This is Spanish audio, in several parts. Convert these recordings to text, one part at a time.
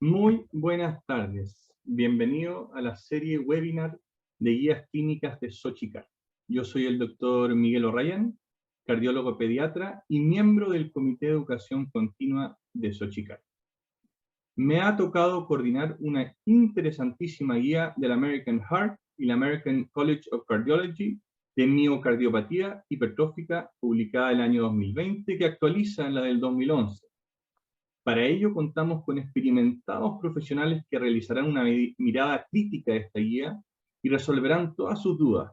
Muy buenas tardes. Bienvenido a la serie webinar de guías clínicas de Sochicar. Yo soy el doctor Miguel O'Ryan, cardiólogo pediatra y miembro del Comité de Educación Continua de Sochicar. Me ha tocado coordinar una interesantísima guía del American Heart y la American College of Cardiology de miocardiopatía hipertrófica publicada el año 2020 que actualiza la del 2011. Para ello contamos con experimentados profesionales que realizarán una mirada crítica de esta guía y resolverán todas sus dudas,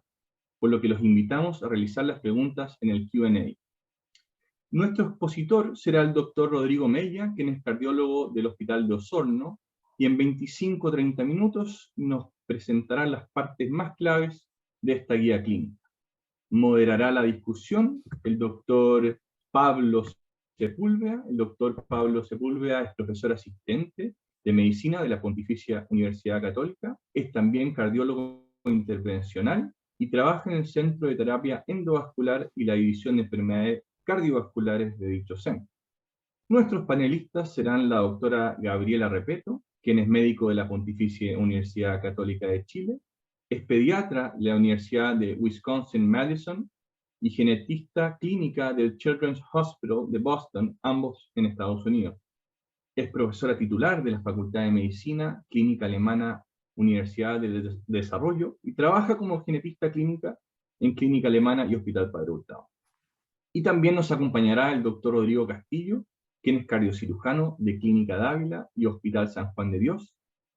por lo que los invitamos a realizar las preguntas en el Q&A. Nuestro expositor será el doctor Rodrigo Mella, quien es cardiólogo del Hospital de Osorno, y en 25 o 30 minutos nos presentará las partes más claves de esta guía clínica. Moderará la discusión el doctor Pablo Sepúlveda. El doctor Pablo Sepúlveda es profesor asistente de medicina de la Pontificia Universidad Católica, es también cardiólogo intervencional y trabaja en el Centro de Terapia Endovascular y la División de Enfermedades Cardiovasculares de dicho centro. Nuestros panelistas serán la doctora Gabriela Repeto, quien es médico de la Pontificia Universidad Católica de Chile, es pediatra de la Universidad de Wisconsin-Madison y genetista clínica del Children's Hospital de Boston, ambos en Estados Unidos. Es profesora titular de la Facultad de Medicina, Clínica Alemana, Universidad de Desarrollo, y trabaja como genetista clínica en Clínica Alemana y Hospital Padre Hurtado. Y también nos acompañará el doctor Rodrigo Castillo, quien es cardiocirujano de Clínica Dávila y Hospital San Juan de Dios.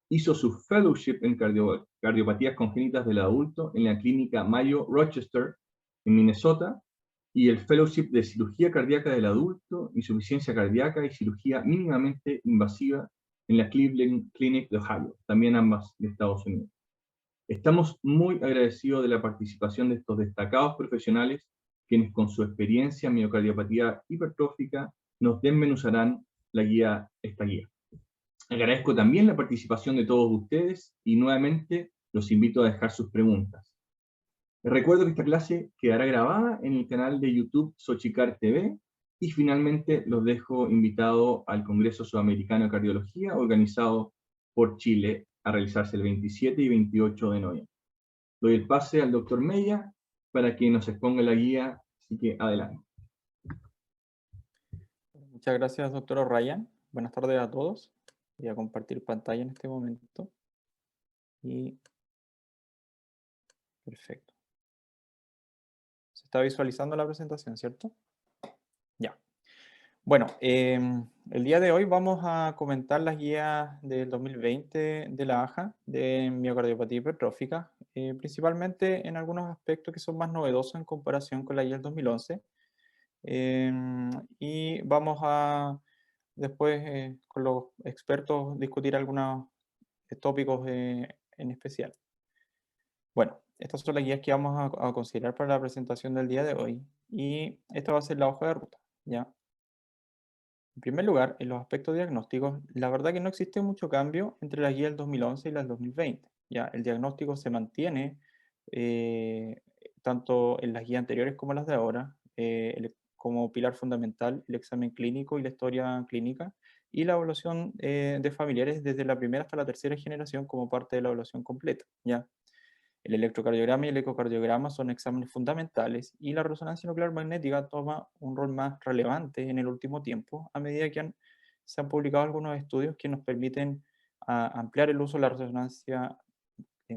Hizo su fellowship en cardiopatías congénitas del adulto en la Clínica Mayo Rochester, en Minnesota, y el fellowship de cirugía cardíaca del adulto, insuficiencia cardíaca y cirugía mínimamente invasiva en la Cleveland Clinic de Ohio, también ambas de Estados Unidos. Estamos muy agradecidos de la participación de estos destacados profesionales, quienes con su experiencia en miocardiopatía hipertrófica nos desmenuzarán esta guía. Agradezco también la participación de todos ustedes y nuevamente los invito a dejar sus preguntas. Les recuerdo que esta clase quedará grabada en el canal de YouTube Sochicar TV y finalmente los dejo invitados al Congreso Sudamericano de Cardiología organizado por Chile a realizarse el 27 y 28 de noviembre. Doy el pase al doctor Mella para que nos exponga la guía, así que adelante. Muchas gracias, doctor O'Ryan. Buenas tardes a todos. Voy a compartir pantalla en este momento. Y perfecto. Se está visualizando la presentación, ¿cierto? Ya. Bueno, el día de hoy vamos a comentar las guías del 2020 de la AJA de miocardiopatía hipertrófica, principalmente en algunos aspectos que son más novedosos en comparación con la guía del 2011. Y vamos a después con los expertos discutir algunos tópicos en especial. Bueno, estas son las guías que vamos a considerar para la presentación del día de hoy y esta va a ser la hoja de ruta, ¿ya? En primer lugar, en los aspectos diagnósticos, la verdad que no existe mucho cambio entre la guía del 2011 y la del 2020, ¿ya? El diagnóstico se mantiene tanto en las guías anteriores como en las de ahora, como pilar fundamental el examen clínico y la historia clínica, y la evaluación de familiares desde la primera hasta la tercera generación como parte de la evaluación completa, ¿ya? El electrocardiograma y el ecocardiograma son exámenes fundamentales y la resonancia nuclear magnética toma un rol más relevante en el último tiempo a medida que se han publicado algunos estudios que nos permiten ampliar el uso de la resonancia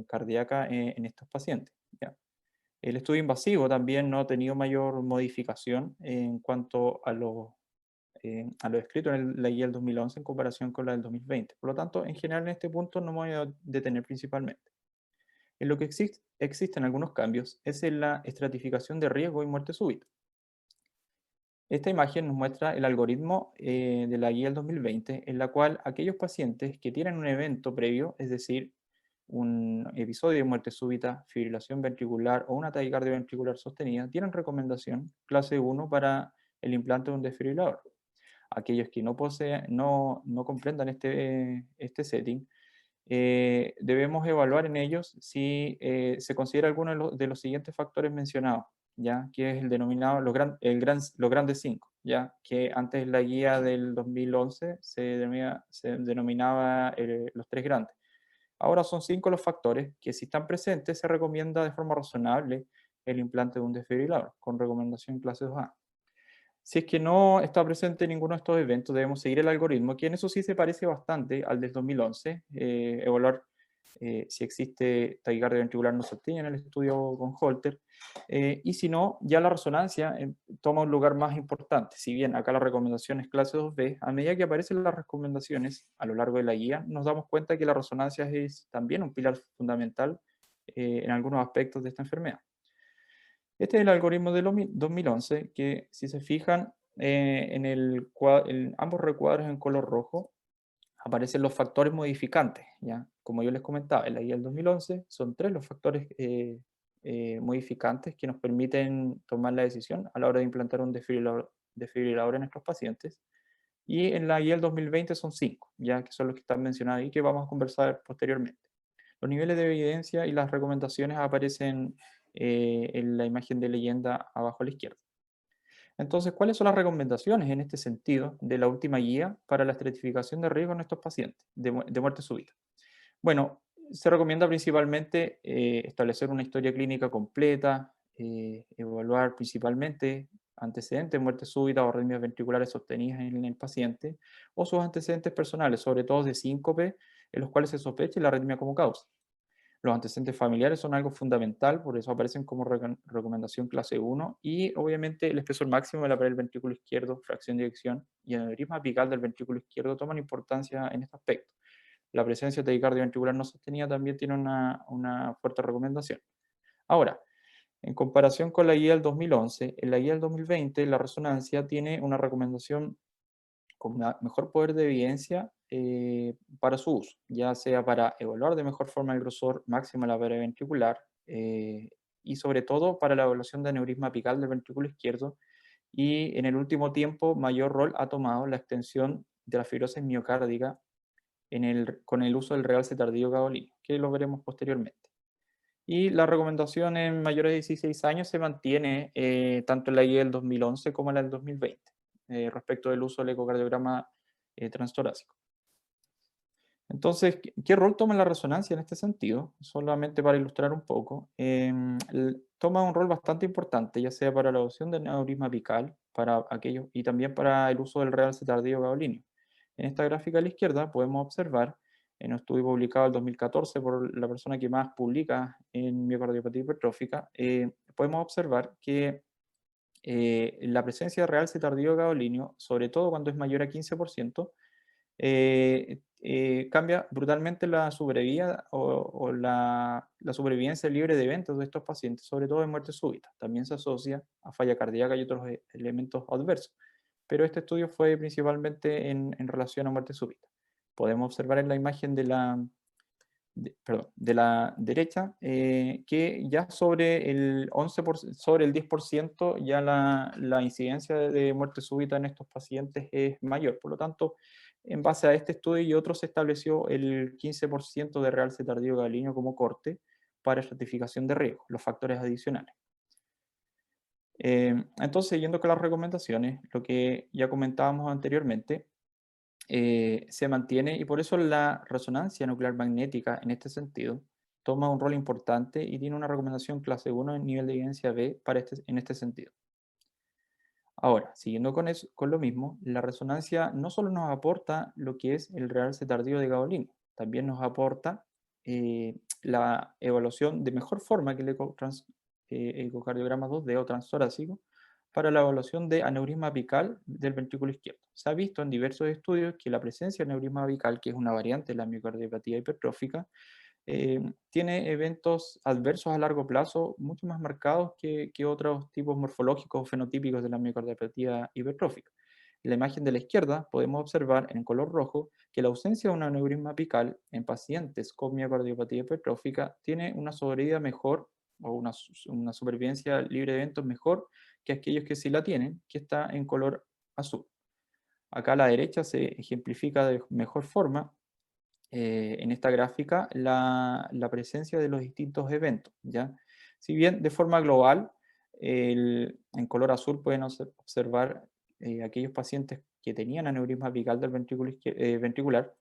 cardíaca en estos pacientes, ¿ya? El estudio invasivo también no ha tenido mayor modificación en cuanto a lo escrito en la guía del 2011 en comparación con la del 2020. Por lo tanto, en general en este punto no me voy a detener principalmente. En lo que existen algunos cambios es en la estratificación de riesgo y muerte súbita. Esta imagen nos muestra el algoritmo de la guía del 2020, en la cual aquellos pacientes que tienen un evento previo, es decir, un episodio de muerte súbita, fibrilación ventricular o una taquicardia ventricular sostenida, tienen recomendación clase 1 para el implante de un desfibrilador. Aquellos que no comprendan este setting, debemos evaluar en ellos si se considera alguno de los siguientes factores mencionados, ¿ya? Que es el denominado los grandes 5, ya que antes la guía del 2011 se denominaba los tres grandes. Ahora son 5 los factores que, si están presentes, se recomienda de forma razonable el implante de un desfibrilador, con recomendación clase 2A. Si es que no está presente ninguno de estos eventos, debemos seguir el algoritmo, que en eso sí se parece bastante al del 2011, evaluar si existe taquicardia ventricular no sostenible en el estudio con Holter, y si no, ya la resonancia toma un lugar más importante. Si bien acá la recomendación es clase 2B, a medida que aparecen las recomendaciones a lo largo de la guía, nos damos cuenta que la resonancia es también un pilar fundamental en algunos aspectos de esta enfermedad. Este es el algoritmo del 2011, que si se fijan en ambos recuadros en color rojo, aparecen los factores modificantes, ¿ya? Como yo les comentaba, en la guía del 2011 son 3 los factores modificantes que nos permiten tomar la decisión a la hora de implantar un desfibrilador en nuestros pacientes. Y en la guía del 2020 son 5, ya que son los que están mencionados ahí, que vamos a conversar posteriormente. Los niveles de evidencia y las recomendaciones aparecen en la imagen de leyenda abajo a la izquierda. Entonces, ¿cuáles son las recomendaciones en este sentido de la última guía para la estratificación de riesgo en estos pacientes de muerte súbita? Bueno, se recomienda principalmente establecer una historia clínica completa, evaluar principalmente antecedentes de muerte súbita o arritmias ventriculares sostenidas en el paciente, o sus antecedentes personales, sobre todo de síncope, en los cuales se sospeche la arritmia como causa. Los antecedentes familiares son algo fundamental, por eso aparecen como recomendación clase 1, y obviamente el espesor máximo del aparelho ventrículo izquierdo, fracción de eyección y aneurisma apical del ventrículo izquierdo toman importancia en este aspecto. La presencia de taquicardia ventricular no sostenida también tiene una fuerte recomendación. Ahora, en comparación con la guía del 2011, en la guía del 2020 la resonancia tiene una recomendación con mejor poder de evidencia para su uso, ya sea para evaluar de mejor forma el grosor máximo de la pared ventricular y sobre todo para la evaluación de aneurisma apical del ventrículo izquierdo, y en el último tiempo mayor rol ha tomado la extensión de la fibrosis miocárdica con el uso del realce tardío gaudolino, que lo veremos posteriormente. Y la recomendación en mayores de 16 años se mantiene tanto en la guía del 2011 como en la del 2020, respecto del uso del ecocardiograma transtorácico. Entonces, ¿qué rol toma la resonancia en este sentido? Solamente para ilustrar un poco, toma un rol bastante importante, ya sea para la adopción del aneurisma apical, para aquellos, y también para el uso del realce tardío gaudolíneo. En esta gráfica a la izquierda podemos observar, en un estudio publicado en 2014 por la persona que más publica en miocardiopatía hipertrófica, podemos observar que la presencia de realce tardío gaudolíneo, sobre todo cuando es mayor a 15%, cambia brutalmente la sobrevida o la sobrevivencia libre de eventos de estos pacientes, sobre todo en muerte súbita. También se asocia a falla cardíaca y otros elementos adversos, pero este estudio fue principalmente en relación a muerte súbita. Podemos observar en la imagen de la derecha que ya sobre el 11%, sobre el 10% ya la incidencia de muerte súbita en estos pacientes es mayor. Por lo tanto, en base a este estudio y otros se estableció el 15% de realce tardío gaudolíneo como corte para estratificación de riesgo, los factores adicionales. Entonces, siguiendo con las recomendaciones, lo que ya comentábamos anteriormente, se mantiene, y por eso la resonancia nuclear magnética en este sentido toma un rol importante y tiene una recomendación clase 1 en nivel de evidencia B en este sentido. Ahora, siguiendo con lo mismo, la resonancia no solo nos aporta lo que es el realce tardío de gaudolino, también nos aporta la evaluación de mejor forma que el ecocardiograma 2D o transtorácico para la evaluación de aneurisma apical del ventrículo izquierdo. Se ha visto en diversos estudios que la presencia de aneurisma apical, que es una variante de la miocardiopatía hipertrófica, tiene eventos adversos a largo plazo mucho más marcados que otros tipos morfológicos o fenotípicos de la miocardiopatía hipertrófica. En la imagen de la izquierda podemos observar en color rojo que la ausencia de un aneurisma apical en pacientes con miocardiopatía hipertrófica tiene una sobrevida mejor o una supervivencia libre de eventos mejor que aquellos que sí la tienen, que está en color azul. Acá a la derecha se ejemplifica de mejor forma en esta gráfica la presencia de los distintos eventos, ¿ya? Si bien de forma global, en color azul pueden observar aquellos pacientes que tenían aneurisma apical del ventricular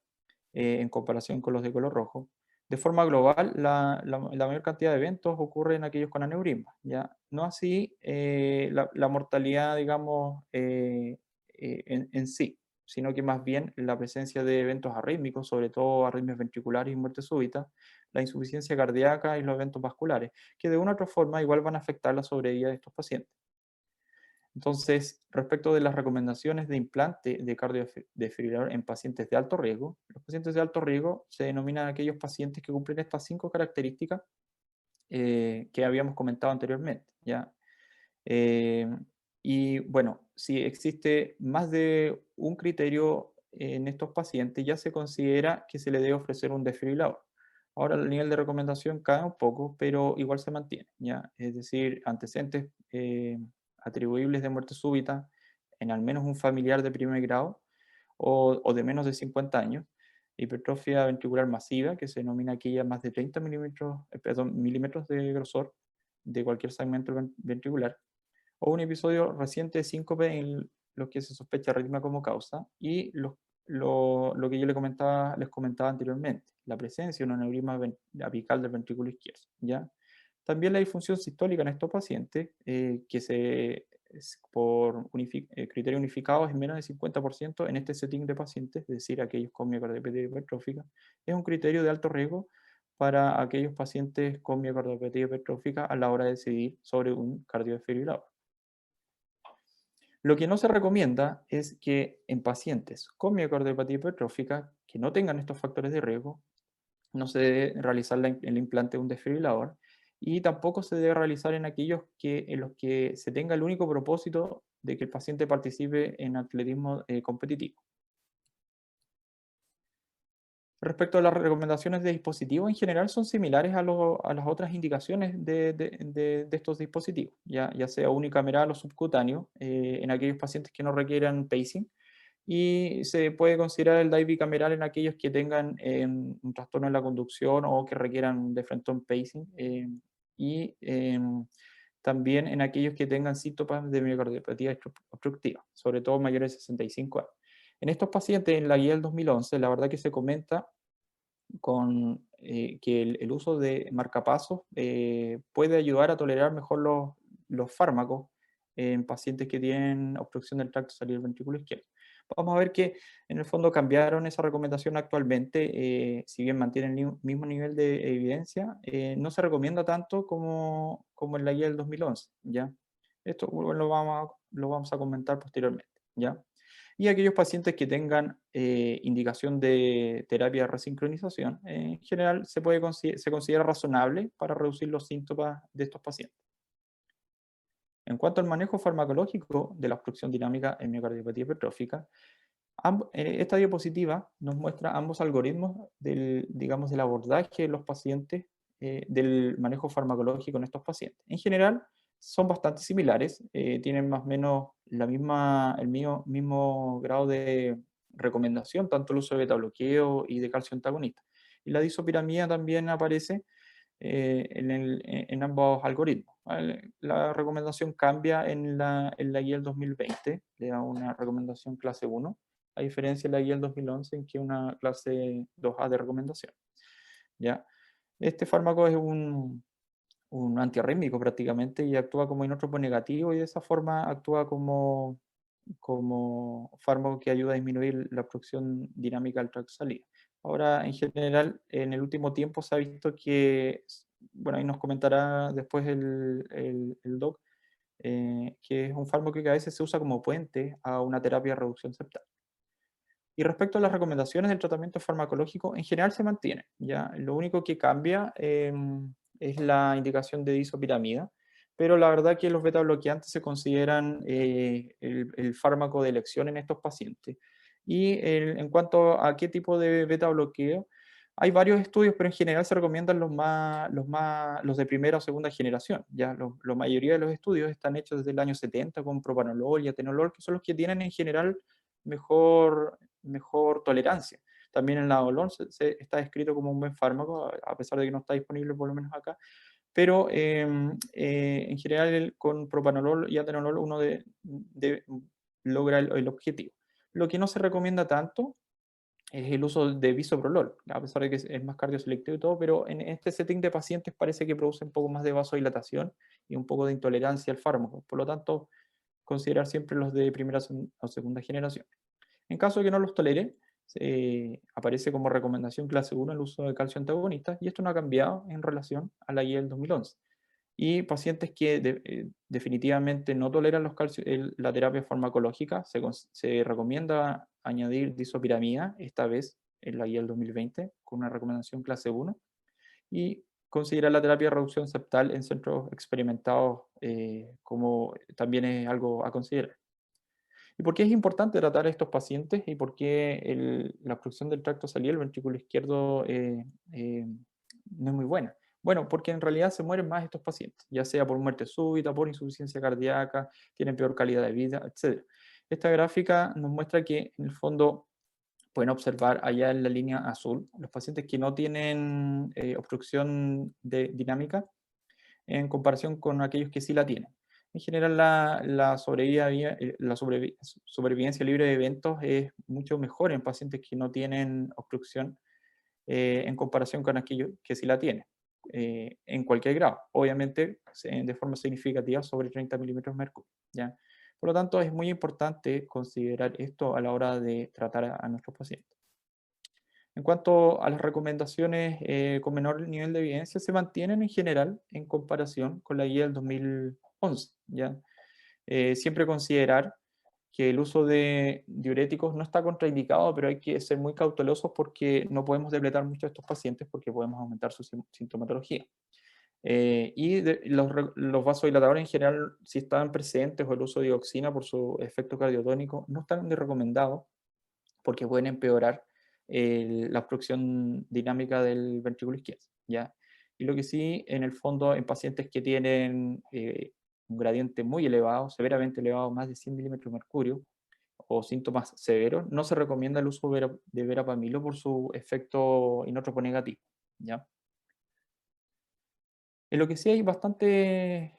en comparación con los de color rojo. De forma global, la mayor cantidad de eventos ocurre en aquellos con aneurisma, ¿ya? No así la mortalidad, digamos, en sí, sino que más bien la presencia de eventos arrítmicos, sobre todo arritmias ventriculares y muerte súbita, la insuficiencia cardíaca y los eventos vasculares, que de una u otra forma igual van a afectar la sobrevida de estos pacientes. Entonces, respecto de las recomendaciones de implante de cardiodefibrilador en pacientes de alto riesgo, los pacientes de alto riesgo se denominan aquellos pacientes que cumplen estas 5 características que habíamos comentado anteriormente, ¿ya? Eh, y bueno, si existe más de un criterio en estos pacientes, ya se considera que se le debe ofrecer un desfibrilador. Ahora el nivel de recomendación cae un poco, pero igual se mantiene, ¿ya? Es decir, antecedentes atribuibles de muerte súbita en al menos un familiar de primer grado o de menos de 50 años, hipertrofia ventricular masiva, que se denomina aquella más de 30 milímetros de grosor de cualquier segmento ventricular, o un episodio reciente de síncope en los que se sospecha arritmia como causa, y lo que yo les comentaba anteriormente, la presencia de un aneurisma apical del ventrículo izquierdo, ¿ya? También la disfunción sistólica en estos pacientes, por criterio unificado es menos del 50% en este setting de pacientes, es decir, aquellos con miocardiopatía hipertrófica, es un criterio de alto riesgo para aquellos pacientes con miocardiopatía hipertrófica a la hora de decidir sobre un cardiodesfibrilador. Lo que no se recomienda es que en pacientes con miocardiopatía hipertrófica que no tengan estos factores de riesgo, no se debe realizar el implante de un desfibrilador y tampoco se debe realizar en aquellos en los que se tenga el único propósito de que el paciente participe en atletismo competitivo. Respecto a las recomendaciones de dispositivos, en general son similares a las otras indicaciones de estos dispositivos, ya sea unicameral o subcutáneo, en aquellos pacientes que no requieran pacing, y se puede considerar el DAI bicameral en aquellos que tengan un trastorno en la conducción o que requieran de frente-on pacing, y también en aquellos que tengan síntomas de miocardiopatía obstructiva, sobre todo mayores de 65 años. En estos pacientes, en la guía del 2011, la verdad que se comenta que el uso de marcapasos puede ayudar a tolerar mejor los fármacos en pacientes que tienen obstrucción del tracto salivar del ventrículo izquierdo. Vamos a ver que en el fondo cambiaron esa recomendación actualmente, si bien mantienen el mismo nivel de evidencia, no se recomienda tanto como en la guía del 2011, ¿ya? Esto bueno, lo vamos a comentar posteriormente, ¿ya? Y aquellos pacientes que tengan indicación de terapia de resincronización, en general se considera razonable para reducir los síntomas de estos pacientes. En cuanto al manejo farmacológico de la obstrucción dinámica en miocardiopatía hipertrófica, esta diapositiva nos muestra ambos algoritmos digamos, del abordaje de los pacientes, del manejo farmacológico en estos pacientes. En general, son bastante similares, tienen más o menos el mismo grado de recomendación, tanto el uso de beta-bloqueo y de calcio antagonista. Y la disopiramida también aparece en ambos algoritmos. ¿Vale? La recomendación cambia en la guía del 2020, le da una recomendación clase 1, a diferencia de la guía del 2011 en que es una clase 2A de recomendación. ¿Ya? Este fármaco es un antiarrítmico prácticamente y actúa como inótropo negativo y de esa forma actúa como fármaco que ayuda a disminuir la obstrucción dinámica del tracto salivar. Ahora, en general, en el último tiempo se ha visto que, bueno, ahí nos comentará después el doc, que es un fármaco que a veces se usa como puente a una terapia de reducción septal. Y respecto a las recomendaciones del tratamiento farmacológico, en general se mantiene, ¿ya? Lo único que cambia es la indicación de disopiramida, pero la verdad que los beta bloqueantes se consideran el fármaco de elección en estos pacientes. Y en cuanto a qué tipo de beta bloqueo, hay varios estudios, pero en general se recomiendan los de primera o segunda generación. Ya la mayoría de los estudios están hechos desde el año 70 con propanolol y atenolol, que son los que tienen en general mejor tolerancia. También el nadolol está descrito como un buen fármaco, a pesar de que no está disponible por lo menos acá, pero en general con propanolol y atenolol uno logra el objetivo. Lo que no se recomienda tanto es el uso de bisoprolol, a pesar de que es más cardioselectivo y todo, pero en este setting de pacientes parece que produce un poco más de vasodilatación y un poco de intolerancia al fármaco. Por lo tanto, considerar siempre los de primera o segunda generación. En caso de que no los tolere, aparece como recomendación clase 1 el uso de calcio antagonista, y esto no ha cambiado en relación a la guía del 2011. Y pacientes que definitivamente no toleran la terapia farmacológica, se recomienda añadir disopiramida, esta vez en la guía del 2020, con una recomendación clase 1, y considerar la terapia de reducción septal en centros experimentados como también es algo a considerar. ¿Y por qué es importante tratar a estos pacientes y por qué la obstrucción del tracto saliel, el ventrículo izquierdo, no es muy buena? Bueno, porque en realidad se mueren más estos pacientes, ya sea por muerte súbita, por insuficiencia cardíaca, tienen peor calidad de vida, etc. Esta gráfica nos muestra que en el fondo pueden observar allá en la línea azul los pacientes que no tienen obstrucción dinámica en comparación con aquellos que sí la tienen. En general, la sobrevivencia libre de eventos es mucho mejor en pacientes que no tienen obstrucción en comparación con aquellos que sí la tienen, en cualquier grado. Obviamente, de forma significativa sobre 30 milímetros de mercurio. ¿Ya? Por lo tanto, es muy importante considerar esto a la hora de tratar a nuestros pacientes. En cuanto a las recomendaciones con menor nivel de evidencia, se mantienen en general en comparación con la guía del 2011. ¿Ya? Siempre considerar que el uso de diuréticos no está contraindicado, pero hay que ser muy cautelosos porque no podemos depletar mucho a estos pacientes porque podemos aumentar su sintomatología. Los vasodilatadores en general, si están presentes, o el uso de dioxina por su efecto cardiotónico, no están ni recomendados porque pueden empeorar la obstrucción dinámica del ventrículo izquierdo, ¿ya? Y lo que sí, en el fondo, en pacientes que tienen un gradiente muy elevado, severamente elevado, más de 100 milímetros de mercurio, o síntomas severos, no se recomienda el uso de verapamilo por su efecto inótropo negativo, ¿ya? En lo que sí hay bastante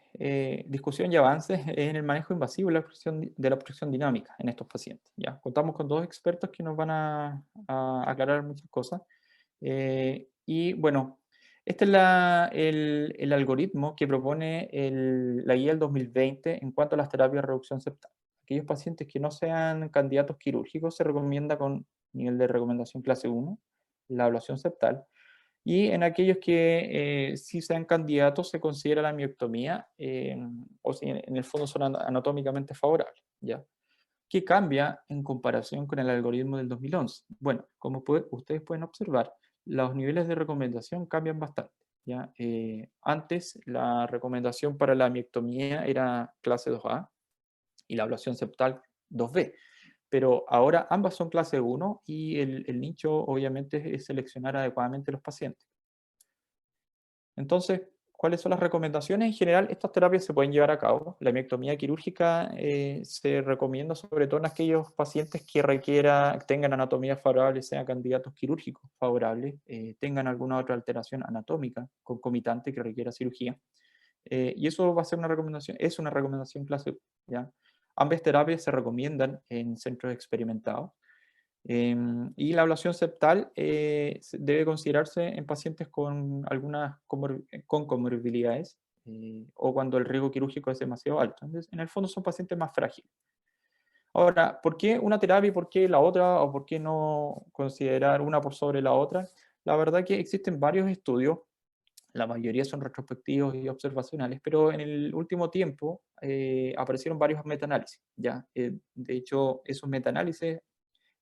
discusión y avances es en el manejo invasivo de la obstrucción dinámica en estos pacientes. ¿Ya? Contamos con dos expertos que nos van a aclarar muchas cosas. Y bueno, este es el algoritmo que propone la guía del 2020 en cuanto a las terapias de reducción septal. Aquellos pacientes que no sean candidatos quirúrgicos se recomienda con nivel de recomendación clase 1, la ablación septal. Y en aquellos que sí sean candidatos se considera la mioctomía, o si en el fondo son anatómicamente favorables, ¿ya? ¿Qué cambia en comparación con el algoritmo del 2011? Bueno, como ustedes pueden observar, los niveles de recomendación cambian bastante, ¿ya? Antes la recomendación para la mioctomía era clase 2A y la ablación septal 2B, pero ahora ambas son clase 1 y el nicho obviamente es seleccionar adecuadamente los pacientes. Entonces, ¿cuáles son las recomendaciones? En general, estas terapias se pueden llevar a cabo. La miectomía quirúrgica se recomienda sobre todo en aquellos pacientes que tengan anatomía favorable, sean candidatos quirúrgicos favorables, tengan alguna otra alteración anatómica concomitante que requiera cirugía. Y eso va a ser una recomendación, es una recomendación clase 1, ¿ya? Ambas terapias se recomiendan en centros experimentados. Y la ablación septal debe considerarse en pacientes con algunas con comorbilidades o cuando el riesgo quirúrgico es demasiado alto. Entonces, en el fondo son pacientes más frágiles. Ahora, ¿por qué una terapia y por qué la otra? ¿O por qué no considerar una por sobre la otra? La verdad que existen varios estudios, la mayoría son retrospectivos y observacionales, pero en el último tiempo aparecieron varios metaanálisis. ¿Ya? De hecho, esos metaanálisis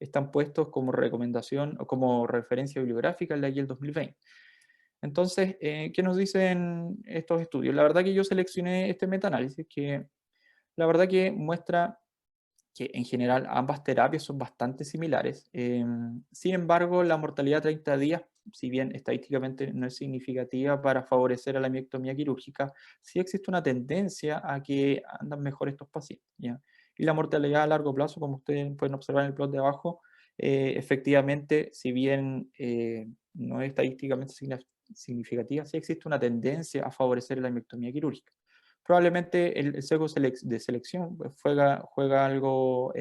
están puestos como recomendación o como referencia bibliográfica en la guía del 2020. Entonces, ¿qué nos dicen estos estudios? La verdad que yo seleccioné este metaanálisis que la verdad que muestra que en general ambas terapias son bastante similares. Sin embargo, la mortalidad a 30 días, si bien estadísticamente no es significativa para favorecer a la miectomía quirúrgica, sí existe una tendencia a que andan mejor estos pacientes, ¿ya? Y la mortalidad a largo plazo, como ustedes pueden observar en el plot de abajo, efectivamente, si bien no es estadísticamente significativa, sí existe una tendencia a favorecer la miectomía quirúrgica. probablemente el sesgo de selección pues, juega algo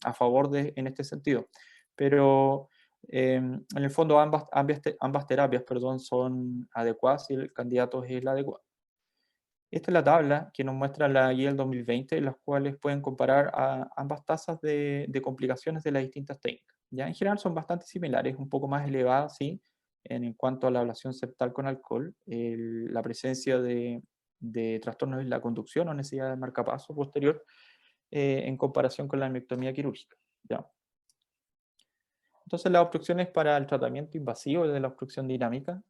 a favor en este sentido. Pero en el fondo ambas terapias, perdón, son adecuadas si el candidato es el adecuado. Esta es la tabla que nos muestra la guía del 2020, en las cuales pueden comparar a ambas tasas de complicaciones de las distintas técnicas. Ya en general son bastante similares, un poco más elevadas, sí, en cuanto a la ablación septal con alcohol, la presencia de trastornos en la conducción o necesidad de marcapaso posterior en comparación con la miectomía quirúrgica. ¿Ya? Entonces, las obstrucciones para el tratamiento invasivo de la obstrucción dinámica,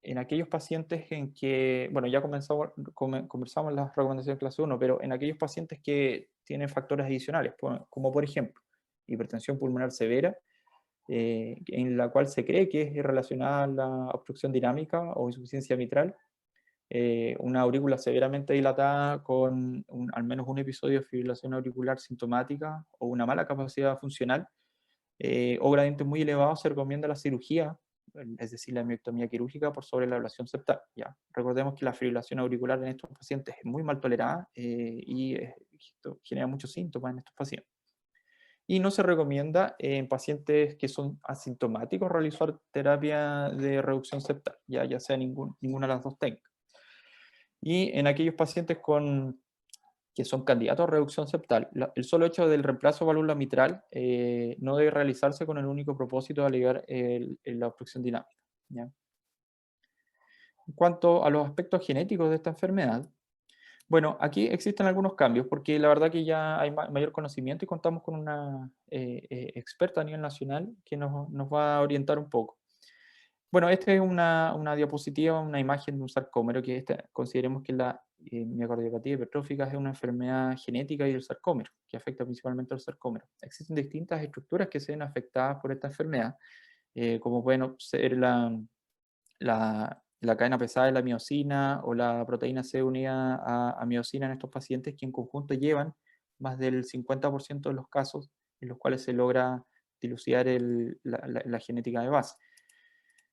en aquellos pacientes en que, bueno, ya conversamos las recomendaciones de clase 1, pero en aquellos pacientes que tienen factores adicionales, como por ejemplo, hipertensión pulmonar severa, en la cual se cree que es relacionada a la obstrucción dinámica o insuficiencia mitral, una aurícula severamente dilatada con al menos un episodio de fibrilación auricular sintomática o una mala capacidad funcional, o gradientes muy elevados, se recomienda la cirugía, es decir, la miectomía quirúrgica por sobre la ablación septal. ¿Ya? Recordemos que la fibrilación auricular en estos pacientes es muy mal tolerada y esto genera muchos síntomas en estos pacientes. Y no se recomienda en pacientes que son asintomáticos realizar terapia de reducción septal, ya sea ninguna de las dos técnicas. Y en aquellos pacientes que son candidatos a reducción septal, el solo hecho del reemplazo de válvula mitral no debe realizarse con el único propósito de aliviar la obstrucción dinámica. ¿Ya? En cuanto a los aspectos genéticos de esta enfermedad, bueno, aquí existen algunos cambios porque la verdad que ya hay mayor conocimiento y contamos con una experta a nivel nacional que nos va a orientar un poco. Bueno, esta es una diapositiva, una imagen de un sarcómero, que consideremos que la miocardiopatía hipertrófica es una enfermedad genética y del sarcómero, que afecta principalmente al sarcómero. Existen distintas estructuras que se ven afectadas por esta enfermedad, como pueden ser la cadena pesada de la miosina o la proteína C unida a miosina en estos pacientes, que en conjunto llevan más del 50% de los casos en los cuales se logra dilucidar la genética de base.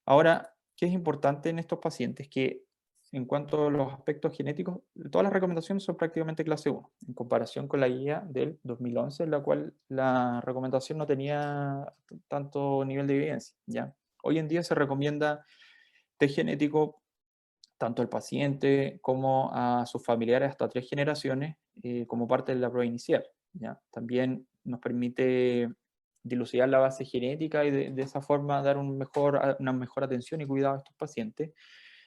Ahora, ¿qué es importante en estos pacientes? Que en cuanto a los aspectos genéticos, todas las recomendaciones son prácticamente clase 1, en comparación con la guía del 2011, en la cual la recomendación no tenía tanto nivel de evidencia. ¿Ya? Hoy en día se recomienda test genético tanto al paciente como a sus familiares hasta 3 generaciones como parte de la prueba inicial. ¿Ya? También nos permite dilucidar la base genética y de esa forma dar una mejor atención y cuidado a estos pacientes.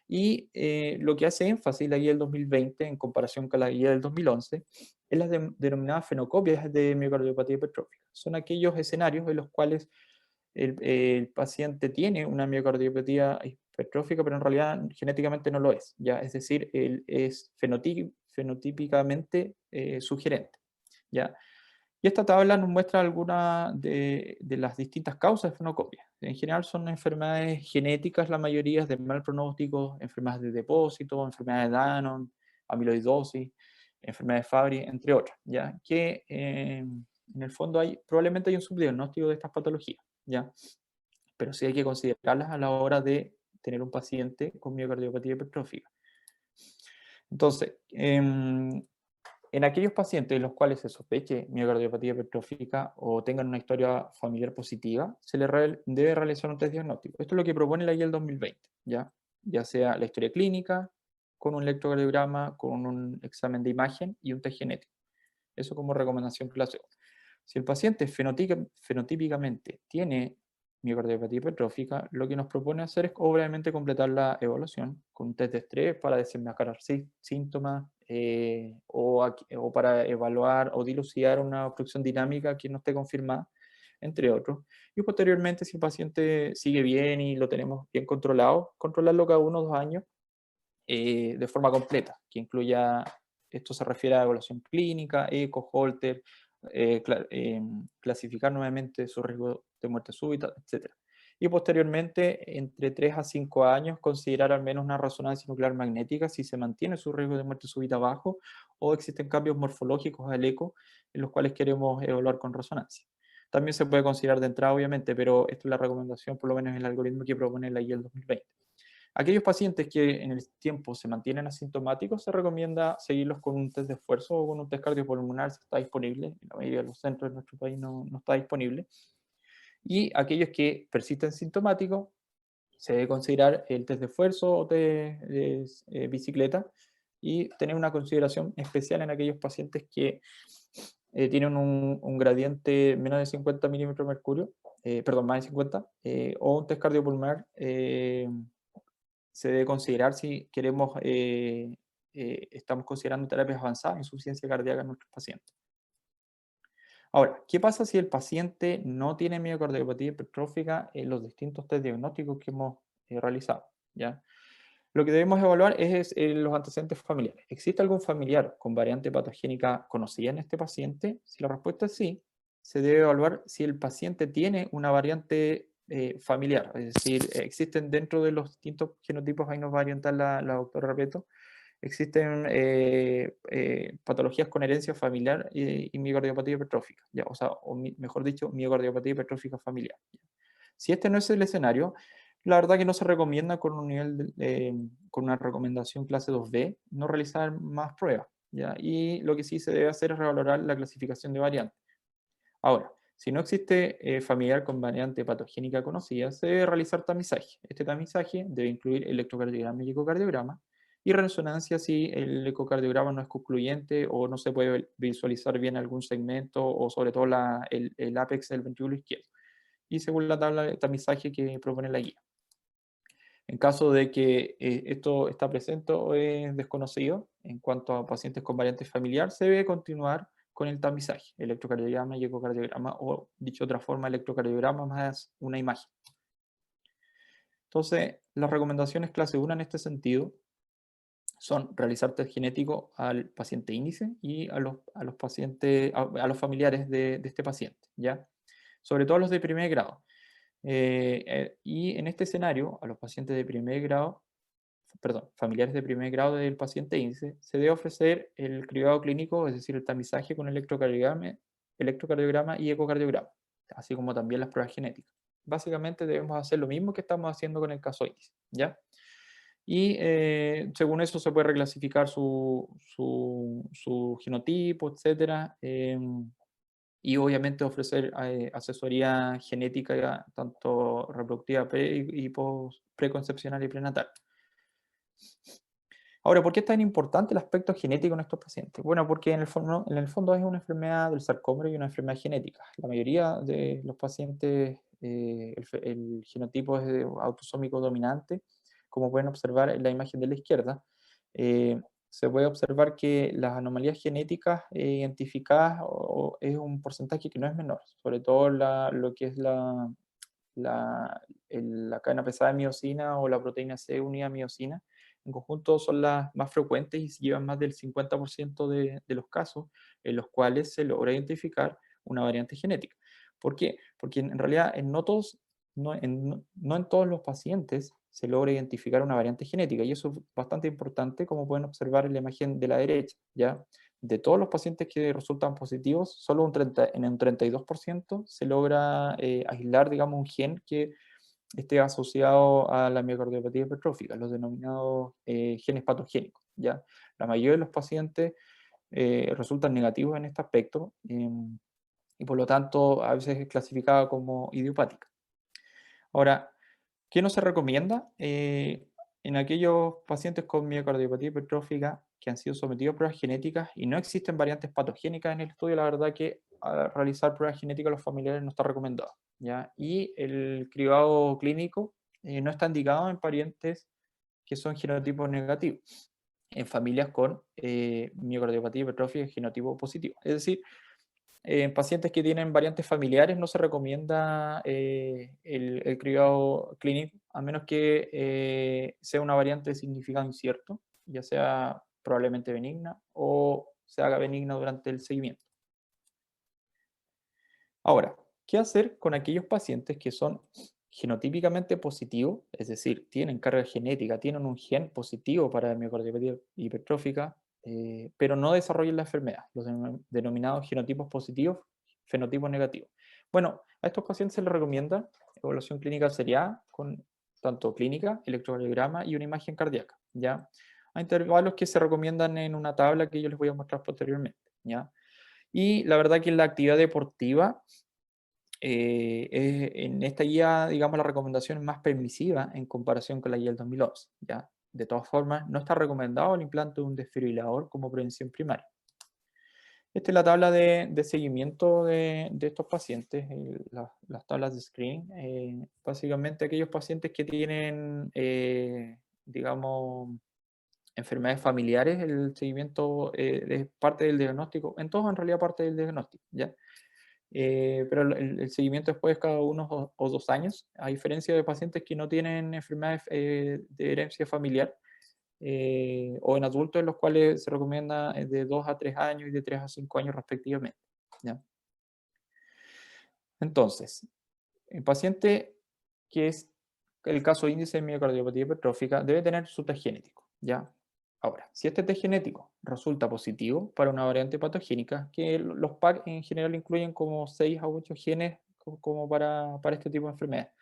Y lo que hace énfasis la guía del 2020 en comparación con la guía del 2011 es las denominadas fenocopias de miocardiopatía hipertrófica. Son aquellos escenarios en los cuales el paciente tiene una miocardiopatía hipertrófica, pero en realidad genéticamente no lo es. ¿Ya? Es decir, él es fenotípicamente sugerente. ¿Ya? Y esta tabla nos muestra algunas de las distintas causas de fenocopia. En general son enfermedades genéticas, la mayoría de mal pronóstico, enfermedades de depósito, enfermedades de Danon, amiloidosis, enfermedades de Fabry, entre otras, ¿ya? Que en el fondo probablemente hay un subdiagnóstico de estas patologías, ¿ya? Pero sí hay que considerarlas a la hora de tener un paciente con miocardiopatía hipertrófica. Entonces, en aquellos pacientes en los cuales se sospeche miocardiopatía hipertrófica o tengan una historia familiar positiva, se les debe realizar un test diagnóstico. Esto es lo que propone la guía del 2020, ya sea la historia clínica, con un electrocardiograma, con un examen de imagen y un test genético. Eso como recomendación clase 1. Si el paciente fenotípicamente tiene miocardiopatía hipertrófica, lo que nos propone hacer es obviamente completar la evaluación con un test de estrés para desenmascarar síntomas o para evaluar o dilucidar una obstrucción dinámica que no esté confirmada, entre otros. Y posteriormente, si el paciente sigue bien y lo tenemos bien controlado, controlarlo cada 1 o 2 años de forma completa, que incluya, esto se refiere a evaluación clínica, eco, Holter, clasificar nuevamente su riesgo de muerte súbita, etc. Y posteriormente, entre 3 a 5 años, considerar al menos una resonancia nuclear magnética si se mantiene su riesgo de muerte súbita bajo o existen cambios morfológicos al eco en los cuales queremos evaluar con resonancia. También se puede considerar de entrada, obviamente, pero esta es la recomendación, por lo menos en el algoritmo que propone la guía del 2020. Aquellos pacientes que en el tiempo se mantienen asintomáticos, se recomienda seguirlos con un test de esfuerzo o con un test cardiopulmonar si está disponible. En la mayoría de los centros de nuestro país no está disponible. Y aquellos que persisten sintomáticos, se debe considerar el test de esfuerzo o test de bicicleta, y tener una consideración especial en aquellos pacientes que tienen un gradiente menos de 50 milímetros de mercurio, perdón, más de 50, o un test cardiopulmonar. Se debe considerar si queremos, estamos considerando terapias avanzadas, insuficiencia cardíaca en nuestros pacientes. Ahora, ¿qué pasa si el paciente no tiene miocardiopatía hipertrófica en los distintos test diagnósticos que hemos realizado? ¿Ya? Lo que debemos evaluar es los antecedentes familiares. ¿Existe algún familiar con variante patogénica conocida en este paciente? Si la respuesta es sí, se debe evaluar si el paciente tiene una variante familiar, es decir, existen dentro de los distintos genotipos, ahí nos va a orientar la doctora Repeto, existen patologías con herencia familiar y miocardiopatía hipertrófica, ¿ya? O sea, mejor dicho, miocardiopatía hipertrófica familiar. ¿Ya? Si este no es el escenario, la verdad que no se recomienda con un nivel con una recomendación clase 2B no realizar más pruebas, ¿ya? Y lo que sí se debe hacer es revalorar la clasificación de variantes. Ahora, si no existe familiar con variante patogénica conocida, se debe realizar tamizaje. Este tamizaje debe incluir electrocardiograma y ecocardiograma, y resonancia si el ecocardiograma no es concluyente o no se puede visualizar bien algún segmento o sobre todo el ápex del ventrículo izquierdo, y según la tabla de tamizaje que propone la guía. En caso de que esto está presente o es desconocido, en cuanto a pacientes con variante familiar, se debe continuar con el tamizaje, electrocardiograma y ecocardiograma, o dicho de otra forma, electrocardiograma más una imagen. Entonces, las recomendaciones clase 1 en este sentido son realizar test genético al paciente índice y a los pacientes, a los familiares de este paciente, ¿ya? Sobre todo los de primer grado. Y en este escenario, a los pacientes de primer grado, perdón, familiares de primer grado del paciente índice, se debe ofrecer el cribado clínico, es decir, el tamizaje con electrocardiograma y ecocardiograma, así como también las pruebas genéticas. Básicamente debemos hacer lo mismo que estamos haciendo con el caso índice, ¿ya? Y según eso se puede reclasificar su genotipo, etcétera, y obviamente ofrecer asesoría genética, tanto reproductiva y preconcepcional y prenatal. Ahora, ¿por qué es tan importante el aspecto genético en estos pacientes? Bueno, porque en el fondo es una enfermedad del sarcómero y una enfermedad genética. La mayoría de los pacientes, el genotipo es autosómico dominante, como pueden observar en la imagen de la izquierda. Se puede observar que las anomalías genéticas identificadas es un porcentaje que no es menor, sobre todo lo que es la cadena pesada de miosina o la proteína C unida a miosina. En conjunto son las más frecuentes y llevan más del 50% de los casos en los cuales se logra identificar una variante genética. ¿Por qué? Porque en realidad no en todos los pacientes se logra identificar una variante genética, y eso es bastante importante, como pueden observar en la imagen de la derecha, ¿ya? De todos los pacientes que resultan positivos, solo en un 32% se logra aislar, digamos, un gen que esté asociado a la miocardiopatía hipertrófica, los denominados genes patogénicos, ¿ya? La mayoría de los pacientes resultan negativos en este aspecto, y por lo tanto a veces es clasificada como idiopática. Ahora, ¿qué no se recomienda? En aquellos pacientes con miocardiopatía hipertrófica que han sido sometidos a pruebas genéticas y no existen variantes patogénicas en el estudio, la verdad que realizar pruebas genéticas a los familiares no está recomendado, ¿ya? Y el cribado clínico no está indicado en parientes que son genotipos negativos, en familias con miocardiopatía hipertrófica genotipo positivo. Es decir, en pacientes que tienen variantes familiares no se recomienda el cribado clínico, a menos que sea una variante de significado incierto, ya sea probablemente benigna o se haga benigna durante el seguimiento. Ahora, ¿qué hacer con aquellos pacientes que son genotípicamente positivos, es decir, tienen carga genética, tienen un gen positivo para miocardiopatía hipertrófica, pero no desarrollan la enfermedad, los denominados genotipos positivos, fenotipos negativos? Bueno, a estos pacientes se les recomienda evaluación clínica seriada con tanto clínica, electrocardiograma y una imagen cardíaca, ¿ya? A intervalos que se recomiendan en una tabla que yo les voy a mostrar posteriormente, ¿ya? Y la verdad que la actividad deportiva, en esta guía, digamos, la recomendación es más permisiva en comparación con la guía del 2011, ¿ya? De todas formas, no está recomendado el implante de un desfibrilador como prevención primaria. Esta es la tabla de seguimiento de estos pacientes, las tablas de screening. Básicamente aquellos pacientes que tienen, digamos, enfermedades familiares, el seguimiento es parte del diagnóstico, en todos en realidad parte del diagnóstico, ¿ya? Pero el seguimiento después es cada 1 o 2 años, a diferencia de pacientes que no tienen enfermedades de herencia familiar, o en adultos en los cuales se recomienda de 2 a 3 años y de 3 a 5 años respectivamente, ¿ya? Entonces, el paciente que es el caso índice de miocardiopatía hipertrófica debe tener su test genético, ¿ya? Ahora, si este test genético resulta positivo para una variante patogénica, que los PAC en general incluyen como 6 a 8 genes como para este tipo de enfermedad.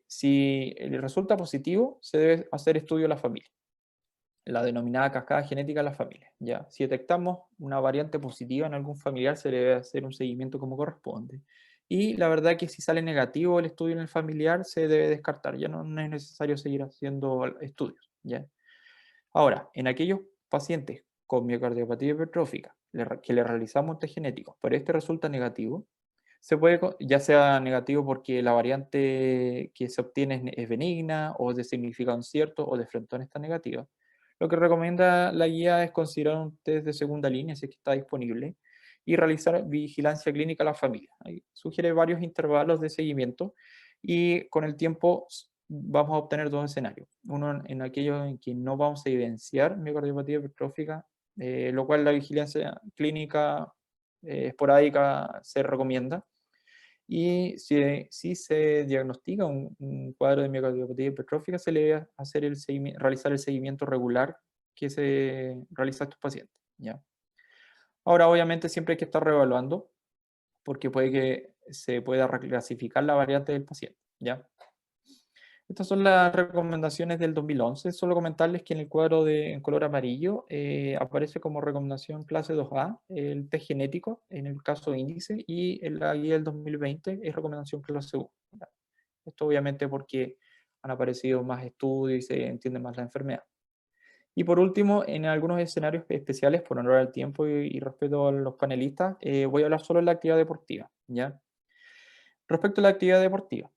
Si resulta positivo, se debe hacer estudio a la familia, la denominada cascada genética de la familia, ¿ya? Si detectamos una variante positiva en algún familiar, se le debe hacer un seguimiento como corresponde. Y la verdad que si sale negativo el estudio en el familiar, se debe descartar, ya no es necesario seguir haciendo estudios, ¿ya? Ahora, en aquellos pacientes con miocardiopatía hipertrófica que le realizamos un test genético, pero este resulta negativo, se puede, ya sea negativo porque la variante que se obtiene es benigna o de significado incierto o de frentón está negativa. Lo que recomienda la guía es considerar un test de segunda línea, si es que está disponible, y realizar vigilancia clínica a la familia. Ahí sugiere varios intervalos de seguimiento y con el tiempo vamos a obtener 2 escenarios. Uno en aquellos en que no vamos a evidenciar miocardiopatía hipertrófica, lo cual la vigilancia clínica esporádica se recomienda. Y si se diagnostica un cuadro de miocardiopatía hipertrófica, se le debe hacer realizar el seguimiento regular que se realiza a estos pacientes, ¿ya? Ahora, obviamente, siempre hay que estar reevaluando porque puede que se pueda reclasificar la variante del paciente, ¿ya? Estas son las recomendaciones del 2011. Solo comentarles que en el cuadro en color amarillo aparece como recomendación clase 2A el test genético en el caso índice, y en la guía del 2020 es recomendación clase 1. Esto obviamente porque han aparecido más estudios y se entiende más la enfermedad. Y por último, en algunos escenarios especiales, por honor al tiempo y respeto a los panelistas, voy a hablar solo de la actividad deportiva, ¿ya? Respecto a la actividad deportiva,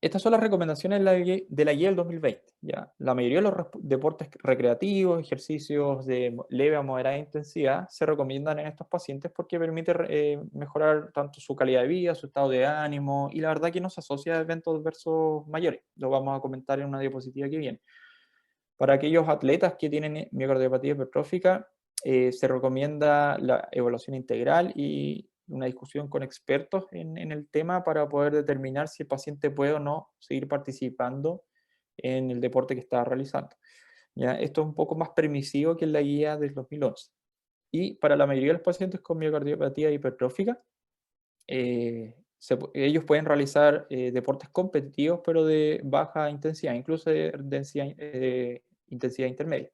estas son las recomendaciones de la guía del 2020, ¿ya? La mayoría de los deportes recreativos, ejercicios de leve a moderada intensidad, se recomiendan en estos pacientes porque permite mejorar tanto su calidad de vida, su estado de ánimo, y la verdad que no se asocia a eventos adversos mayores. Lo vamos a comentar en una diapositiva que viene. Para aquellos atletas que tienen miocardiopatía hipertrófica, se recomienda la evaluación integral y una discusión con expertos en el tema para poder determinar si el paciente puede o no seguir participando en el deporte que está realizando, ¿ya? Esto es un poco más permisivo que en la guía del 2011. Y para la mayoría de los pacientes con miocardiopatía hipertrófica, ellos pueden realizar deportes competitivos, pero de baja intensidad, incluso de intensidad intermedia.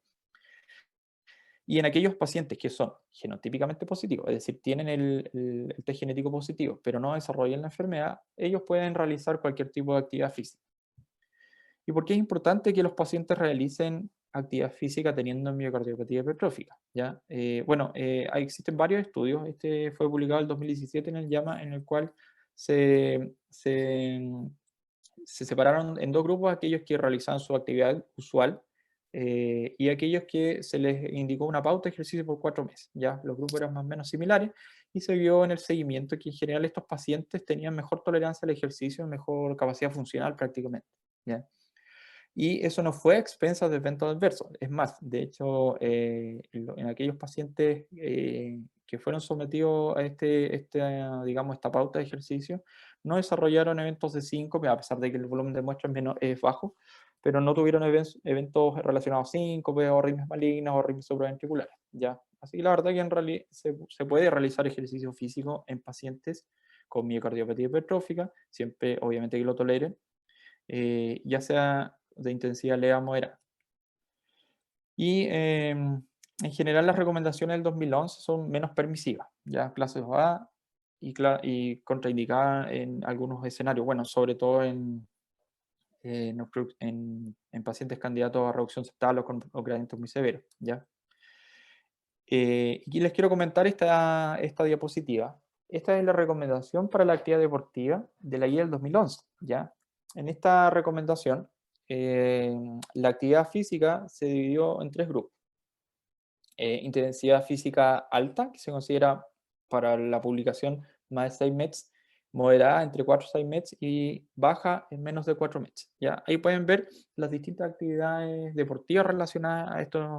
Y en aquellos pacientes que son genotípicamente positivos, es decir, tienen el test genético positivo, pero no desarrollan la enfermedad, ellos pueden realizar cualquier tipo de actividad física. ¿Y por qué es importante que los pacientes realicen actividad física teniendo miocardiopatía hipertrófica? ¿Ya? Bueno, existen varios estudios. Este fue publicado en el 2017 en el JAMA, en el cual se separaron en 2 grupos: aquellos que realizaban su actividad usual y aquellos que se les indicó una pauta de ejercicio por 4 meses. ¿Ya? Los grupos eran más o menos similares y se vio en el seguimiento que en general estos pacientes tenían mejor tolerancia al ejercicio, mejor capacidad funcional prácticamente, ¿ya? Y eso no fue a expensas de eventos adversos. Es más, de hecho, en aquellos pacientes que fueron sometidos a digamos, esta pauta de ejercicio, no desarrollaron eventos de síncope, a pesar de que el volumen de muestras es bajo, pero no tuvieron eventos relacionados a síncope o arritmias malignas o arritmias supraventriculares, ¿ya? Así que la verdad que en realidad se puede realizar ejercicio físico en pacientes con miocardiopatía hipertrófica, siempre obviamente que lo toleren, ya sea de intensidad leve a moderada. Y en general las recomendaciones del 2011 son menos permisivas, ya clases A y contraindicadas en algunos escenarios, bueno, sobre todo en pacientes candidatos a reducción septal o gradientes muy severos, ¿ya? Y les quiero comentar esta diapositiva. Esta es la recomendación para la actividad deportiva de la guía del 2011, ¿ya? En esta recomendación, la actividad física se dividió en 3 grupos. Intensidad física alta, que se considera para la publicación más de 6 METs, moderada entre 4 y 6 METs y baja en menos de 4 METs. ¿Ya? Ahí pueden ver las distintas actividades deportivas relacionadas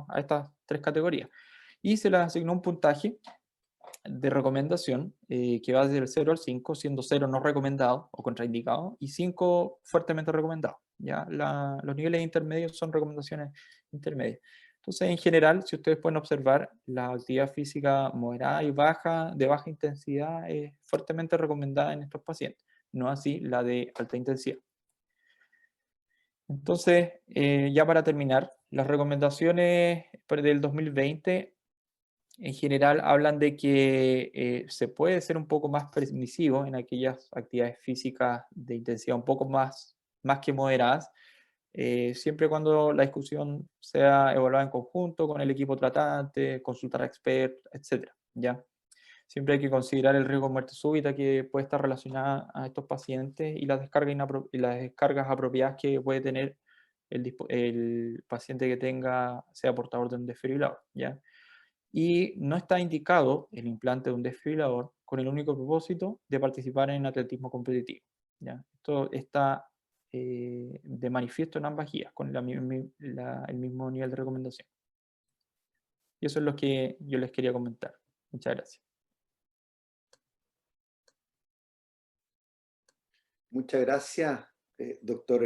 a estas 3 categorías. Y se les asignó un puntaje de recomendación que va desde el 0 al 5, siendo 0 no recomendado o contraindicado y 5 fuertemente recomendado. ¿Ya? Los niveles intermedios son recomendaciones intermedias. Entonces, en general, si ustedes pueden observar, la actividad física moderada y baja, de baja intensidad, es fuertemente recomendada en estos pacientes, no así la de alta intensidad. Entonces, ya para terminar, las recomendaciones del 2020 en general hablan de que se puede ser un poco más permisivo en aquellas actividades físicas de intensidad un poco más que moderadas, siempre cuando la discusión sea evaluada en conjunto con el equipo tratante, consultar a expertos, etc. ¿Ya? Siempre hay que considerar el riesgo de muerte súbita que puede estar relacionada a estos pacientes y las descargas apropiadas que puede tener el paciente que sea portador de un desfibrilador, ¿ya? Y no está indicado el implante de un desfibrilador con el único propósito de participar en atletismo competitivo, ¿ya? Esto está de manifiesto en ambas guías, con el mismo nivel de recomendación. Y eso es lo que yo les quería comentar. Muchas gracias. Muchas gracias, doctor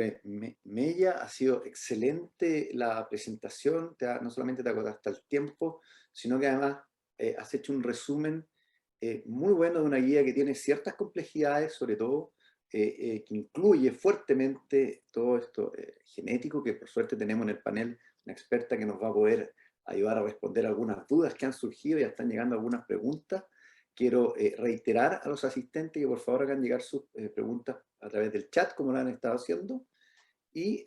Mella. Ha sido excelente la presentación. No solamente te acordaste el tiempo, sino que además has hecho un resumen muy bueno de una guía que tiene ciertas complejidades, sobre todo que incluye fuertemente todo esto genético, que por suerte tenemos en el panel una experta que nos va a poder ayudar a responder algunas dudas que han surgido. Ya están llegando algunas preguntas. Quiero reiterar a los asistentes que por favor hagan llegar sus preguntas a través del chat, como lo han estado haciendo. Y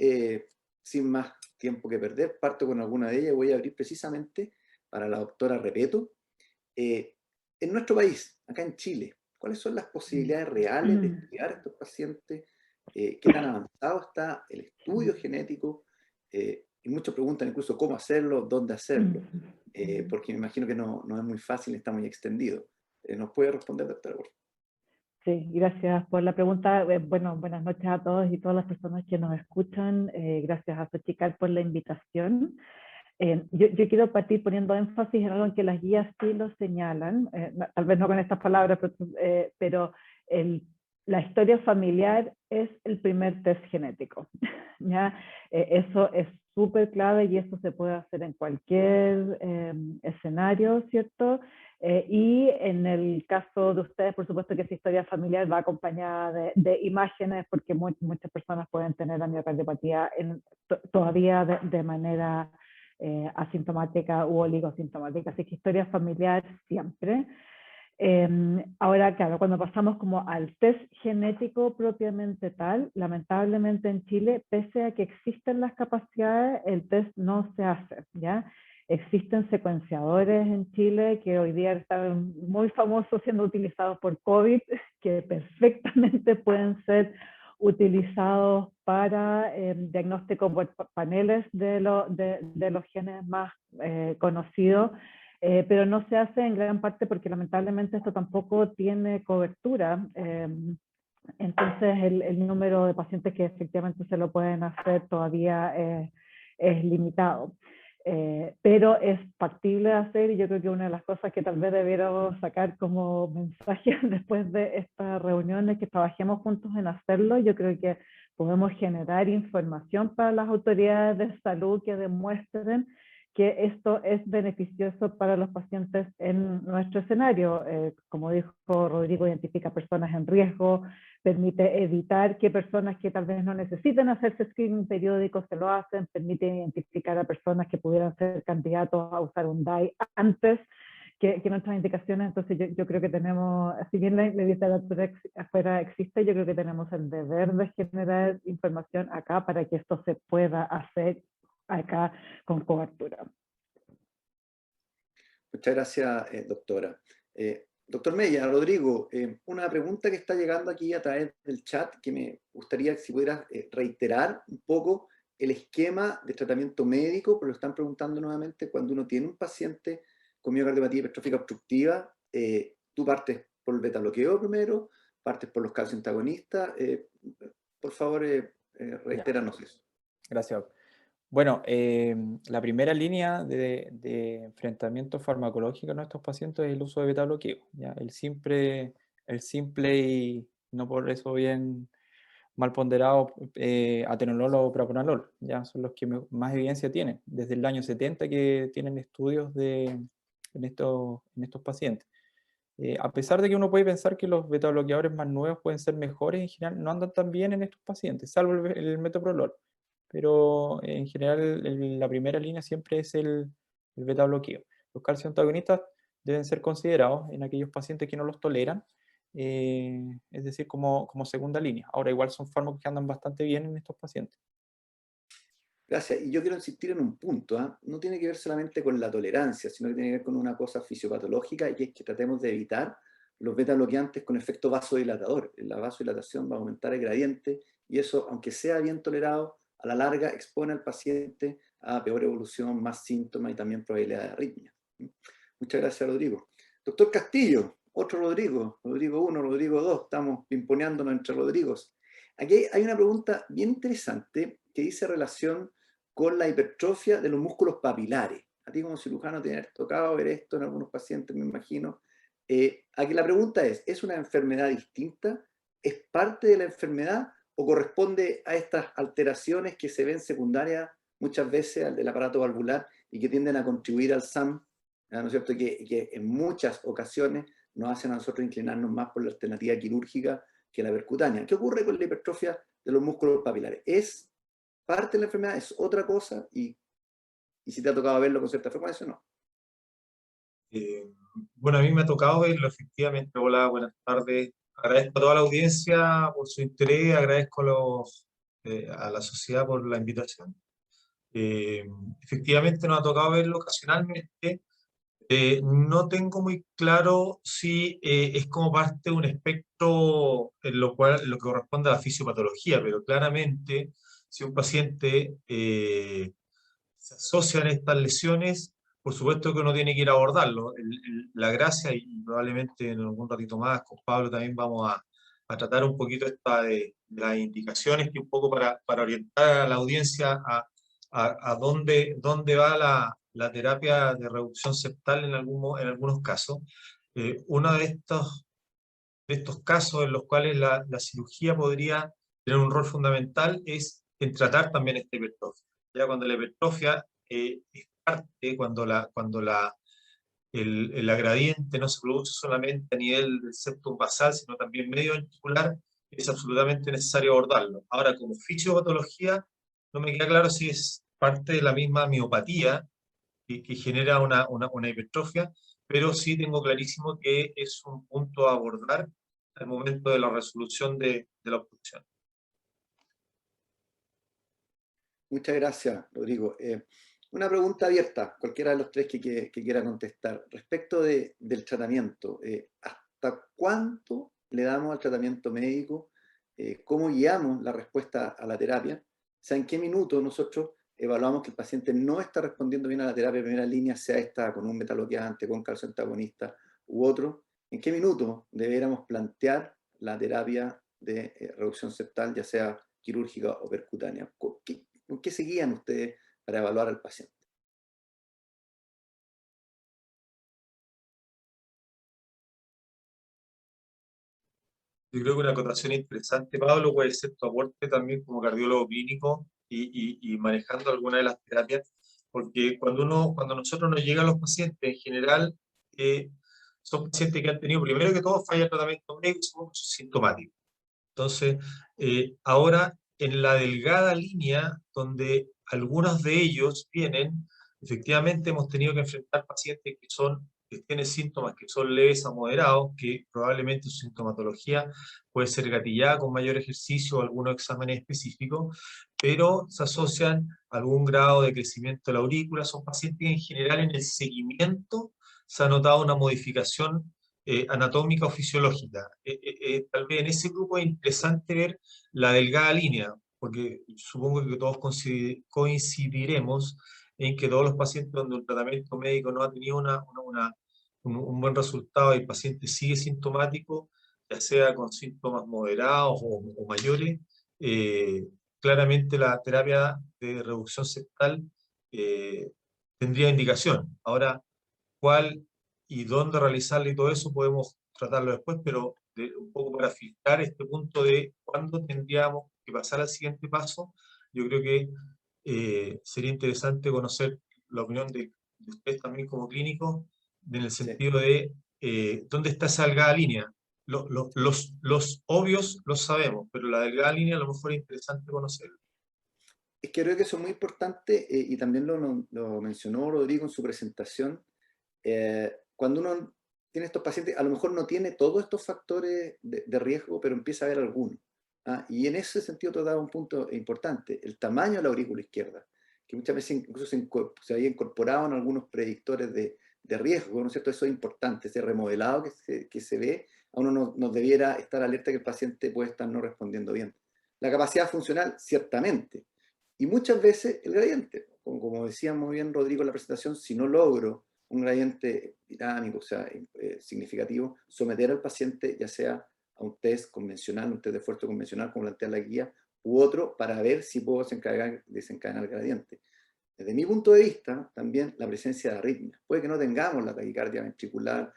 sin más tiempo que perder, parto con alguna de ellas. Voy a abrir precisamente para la doctora Repeto. En nuestro país, acá en Chile, ¿cuáles son las posibilidades reales de estudiar a estos pacientes? ¿Qué tan avanzado está el estudio genético? Y muchos preguntan incluso cómo hacerlo, dónde hacerlo, porque me imagino que no es muy fácil, está muy extendido. ¿Nos puede responder, doctora? Sí, gracias por la pregunta. Bueno, buenas noches a todos y todas las personas que nos escuchan. Gracias a Xochitl por la invitación. Yo quiero partir poniendo énfasis en algo en que las guías sí lo señalan, tal vez no con estas palabras, pero la historia familiar es el primer test genético. ¿Ya? Eso es súper clave y eso se puede hacer en cualquier escenario, ¿cierto? Y en el caso de ustedes, por supuesto que esa historia familiar va acompañada de imágenes, porque muchas personas pueden tener la miocardiopatía todavía de manera asintomática u oligosintomática, así que historia familiar siempre. Ahora, claro, cuando pasamos como al test genético propiamente tal, lamentablemente en Chile, pese a que existen las capacidades, el test no se hace, ¿ya? Existen secuenciadores en Chile que hoy día están muy famosos siendo utilizados por COVID, que perfectamente pueden ser utilizados para diagnóstico por paneles de los genes más conocidos, pero no se hace en gran parte porque lamentablemente esto tampoco tiene cobertura. Entonces el número de pacientes que efectivamente se lo pueden hacer todavía es limitado. Pero es factible de hacer y yo creo que una de las cosas que tal vez debiéramos sacar como mensaje después de esta reunión es que trabajemos juntos en hacerlo. Yo creo que podemos generar información para las autoridades de salud que demuestren que esto es beneficioso para los pacientes en nuestro escenario. Como dijo Rodrigo, identifica personas en riesgo, permite evitar que personas que tal vez no necesiten hacerse screening periódico se lo hacen, permite identificar a personas que pudieran ser candidatos a usar un DAI antes que nuestras indicaciones. Entonces yo creo que tenemos, si bien la literatura afuera existe, yo creo que tenemos el deber de generar información acá para que esto se pueda hacer acá con cobertura. Muchas gracias, doctora. Doctor Mella, Rodrigo, una pregunta que está llegando aquí a través del chat que me gustaría si pudieras reiterar un poco el esquema de tratamiento médico, pero lo están preguntando nuevamente, cuando uno tiene un paciente con miocardiopatía hipertrófica obstructiva, tú partes por el beta bloqueo primero, partes por los calcio antagonistas. Por favor, reitéranos eso. Gracias. Bueno, la primera línea de enfrentamiento farmacológico en nuestros pacientes es el uso de beta bloqueo, ¿ya? El simple y no por eso bien mal ponderado atenolol o propranolol, ya son los que más evidencia tienen. Desde el año 70 que tienen estudios en estos pacientes. A pesar de que uno puede pensar que los beta bloqueadores más nuevos pueden ser mejores, en general no andan tan bien en estos pacientes, salvo el metoprolol. Pero en general la primera línea siempre es el beta bloqueo. Los calcio antagonistas deben ser considerados en aquellos pacientes que no los toleran, es decir, como segunda línea. Ahora igual son fármacos que andan bastante bien en estos pacientes. Gracias. Y yo quiero insistir en un punto, ¿eh? No tiene que ver solamente con la tolerancia, sino que tiene que ver con una cosa fisiopatológica, y es que tratemos de evitar los beta bloqueantes con efecto vasodilatador. La vasodilatación va a aumentar el gradiente, y eso, aunque sea bien tolerado, a la larga expone al paciente a peor evolución, más síntomas y también probabilidad de arritmia. Muchas gracias, Rodrigo. Doctor Castillo, otro Rodrigo, Rodrigo 1, Rodrigo 2, estamos pimponeándonos entre Rodrigos. Aquí hay una pregunta bien interesante que dice relación con la hipertrofia de los músculos papilares. A ti como cirujano te ha tocado ver esto en algunos pacientes, me imagino. Aquí la pregunta ¿es una enfermedad distinta? ¿Es parte de la enfermedad o corresponde a estas alteraciones que se ven secundarias muchas veces al del aparato valvular y que tienden a contribuir al SAM, ¿no es cierto? Que en muchas ocasiones nos hacen a nosotros inclinarnos más por la alternativa quirúrgica que la percutánea? ¿Qué ocurre con la hipertrofia de los músculos papilares? ¿Es parte de la enfermedad? ¿Es otra cosa? Y si te ha tocado verlo con cierta frecuencia o no. Bueno, a mí me ha tocado verlo, efectivamente. Hola, buenas tardes. Agradezco a toda la audiencia por su interés, agradezco a la sociedad por la invitación. Efectivamente nos ha tocado verlo ocasionalmente. No tengo muy claro si es como parte de un espectro en lo que corresponde a la fisiopatología, pero claramente si un paciente se asocian estas lesiones, por supuesto que uno tiene que ir a abordarlo. La gracia, y probablemente en algún ratito más con Pablo también vamos a tratar un poquito de las indicaciones, que un poco para orientar a la audiencia a dónde va la terapia de reducción septal en algunos casos. Uno de estos casos en los cuales la cirugía podría tener un rol fundamental es en tratar también esta hipertrofia. Ya cuando la hipertrofia es parte, cuando el gradiente no se produce solamente a nivel del septum basal, sino también medio ventricular, es absolutamente necesario abordarlo. Ahora, como fisiopatología, no me queda claro si es parte de la misma miopatía que genera una hipertrofia, pero sí tengo clarísimo que es un punto a abordar al momento de la resolución de la obstrucción. Muchas gracias, Rodrigo. Una pregunta abierta, cualquiera de los tres que quiera contestar. Respecto del tratamiento, ¿hasta cuánto le damos al tratamiento médico? ¿Cómo guiamos la respuesta a la terapia? O sea, ¿en qué minuto nosotros evaluamos que el paciente no está respondiendo bien a la terapia de primera línea, sea esta con un beta bloqueante, con calcio antagonista u otro? ¿En qué minuto deberíamos plantear la terapia de reducción septal, ya sea quirúrgica o percutánea? ¿Con qué se guían ustedes para evaluar al paciente? Yo creo que una acotación interesante, Pablo, puede ser tu aporte también como cardiólogo clínico y manejando alguna de las terapias. porque cuando nosotros nos llegan los pacientes, en general, son pacientes que han tenido, primero que todo, falla de tratamiento médico y son sintomáticos. Entonces, ahora en la delgada línea donde algunos de ellos vienen, efectivamente hemos tenido que enfrentar pacientes que tienen síntomas que son leves a moderados, que probablemente su sintomatología puede ser gatillada con mayor ejercicio o algunos exámenes específicos, pero se asocian a algún grado de crecimiento de la aurícula. Son pacientes que en general en el seguimiento se ha notado una modificación anatómica o fisiológica. Tal vez en ese grupo es interesante ver la delgada línea, porque supongo que todos coincidiremos en que todos los pacientes donde el tratamiento médico no ha tenido un buen resultado y el paciente sigue sintomático, ya sea con síntomas moderados o mayores, claramente la terapia de reducción septal tendría indicación. Ahora, cuál y dónde realizarlo y todo eso podemos tratarlo después, pero un poco para filtrar este punto de cuándo tendríamos que pasar al siguiente paso, yo creo que sería interesante conocer la opinión de ustedes también como clínicos, en el sentido de dónde está esa delgada línea. Los obvios los sabemos, pero la delgada línea a lo mejor es interesante conocerlo. Es que creo que eso es muy importante, y también lo mencionó Rodrigo en su presentación. Cuando uno tiene estos pacientes, a lo mejor no tiene todos estos factores de riesgo, pero empieza a ver algunos. Y en ese sentido te da un punto importante, el tamaño de la aurícula izquierda, que muchas veces incluso se había incorporado en algunos predictores de riesgo, ¿no es cierto? Eso es importante, ese remodelado que se ve, a uno nos debiera estar alerta que el paciente puede estar no respondiendo bien. La capacidad funcional, ciertamente, y muchas veces el gradiente, como decía muy bien Rodrigo en la presentación, si no logro un gradiente dinámico, o sea, significativo, someter al paciente ya sea a un test convencional, un test de esfuerzo convencional, como plantea la guía, u otro, para ver si puedo desencadenar el gradiente. Desde mi punto de vista, también la presencia de arritmias. Puede que no tengamos la taquicardia ventricular,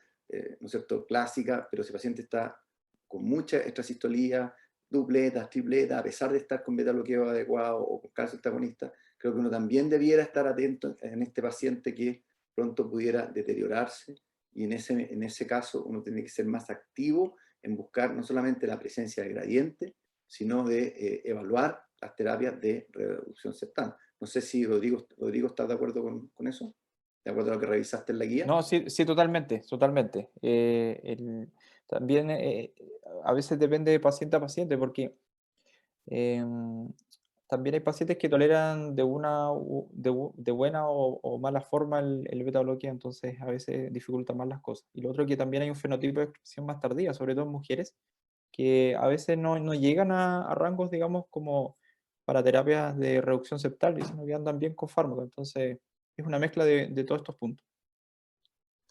¿no es cierto?, clásica, pero si el paciente está con mucha extrasistolía, dupletas, tripletas, a pesar de estar con beta bloqueo adecuado o con calcio antagonista, creo que uno también debiera estar atento en este paciente que pronto pudiera deteriorarse, y en ese caso uno tiene que ser más activo en buscar no solamente la presencia de gradiente, sino de evaluar las terapias de reducción septal. No sé si Rodrigo está de acuerdo con eso, de acuerdo a lo que revisaste en la guía. No, sí, sí, totalmente, totalmente. También a veces depende de paciente a paciente, porque em, también hay pacientes que toleran de buena o mala forma el beta bloqueo, entonces a veces dificulta más las cosas. Y lo otro que también hay un fenotipo de expresión más tardía, sobre todo en mujeres, que a veces no llegan a rangos, digamos, como para terapias de reducción septal, sino que andan bien con fármacos. Entonces es una mezcla de todos estos puntos.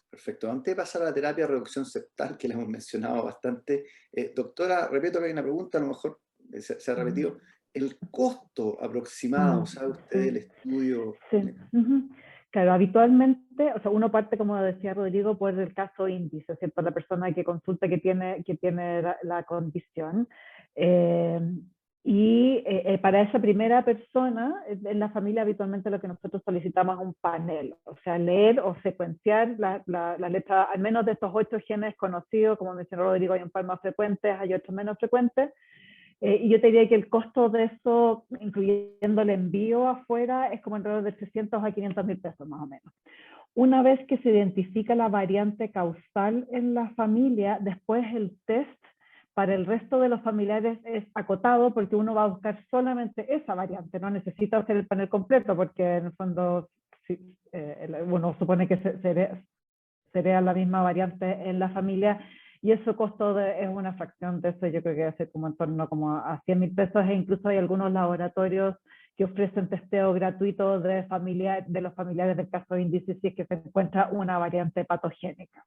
Perfecto. Antes de pasar a la terapia de reducción septal, que la hemos mencionado bastante, doctora, repito que hay una pregunta, a lo mejor se ha repetido. ¿El costo aproximado, sabe usted, del estudio? Sí. Claro, habitualmente, o sea, uno parte, como decía Rodrigo, por el caso índice, ¿cierto? La persona que consulta que tiene la condición. Para esa primera persona, en la familia habitualmente lo que nosotros solicitamos es un panel, o sea, leer o secuenciar la letra, al menos de estos 8 genes conocidos, como mencionó Rodrigo, hay un par más frecuentes, hay otros menos frecuentes. Y yo te diría que el costo de eso, incluyendo el envío afuera, es como alrededor de 300 a 500 mil pesos más o menos. Una vez que se identifica la variante causal en la familia, después el test para el resto de los familiares es acotado, porque uno va a buscar solamente esa variante, no necesita hacer el panel completo, porque en el fondo uno supone que sería la misma variante en la familia, y ese costo es una fracción de eso. Yo creo que hace como en torno como a 100 mil pesos, e incluso hay algunos laboratorios que ofrecen testeo gratuito de los familiares del caso de índice si es que se encuentra una variante patogénica.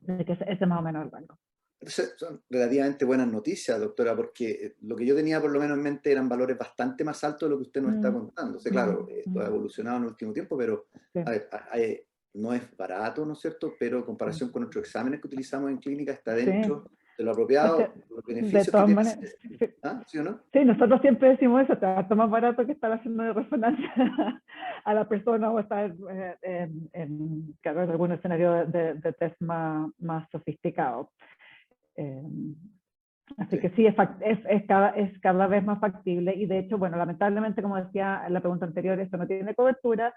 Ese es más o menos el rango. Entonces, son relativamente buenas noticias, doctora, porque lo que yo tenía por lo menos en mente eran valores bastante más altos de lo que usted nos está contando. O sea, claro, esto ha evolucionado en el último tiempo, pero Sí. a ver, no es barato, ¿no es cierto? Pero en comparación con otros exámenes que utilizamos en clínica, está dentro de lo apropiado, Porque, los de beneficios que todas tiene. maneras, ¿Ah? ¿Sí o no? sí, nosotros siempre decimos eso, está más barato que estar haciendo de resonancia a la persona o estar claro, en algún escenario de test más sofisticado. Así Sí. que sí, es cada vez más factible y de hecho, bueno, lamentablemente, como decía en la pregunta anterior, esto no tiene cobertura,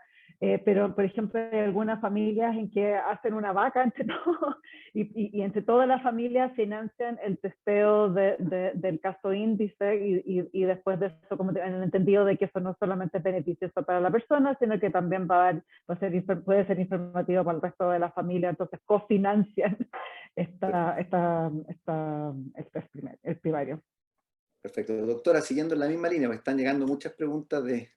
pero por ejemplo hay algunas familias en que hacen una vaca entre todos y entre todas las familias financian el testeo del caso índice y después de eso, como en el entendido de que eso no solamente es beneficioso para la persona, sino que también puede ser informativo para el resto de la familia, entonces cofinancian el primario. Perfecto. Doctora, siguiendo en la misma línea, me están llegando muchas preguntas de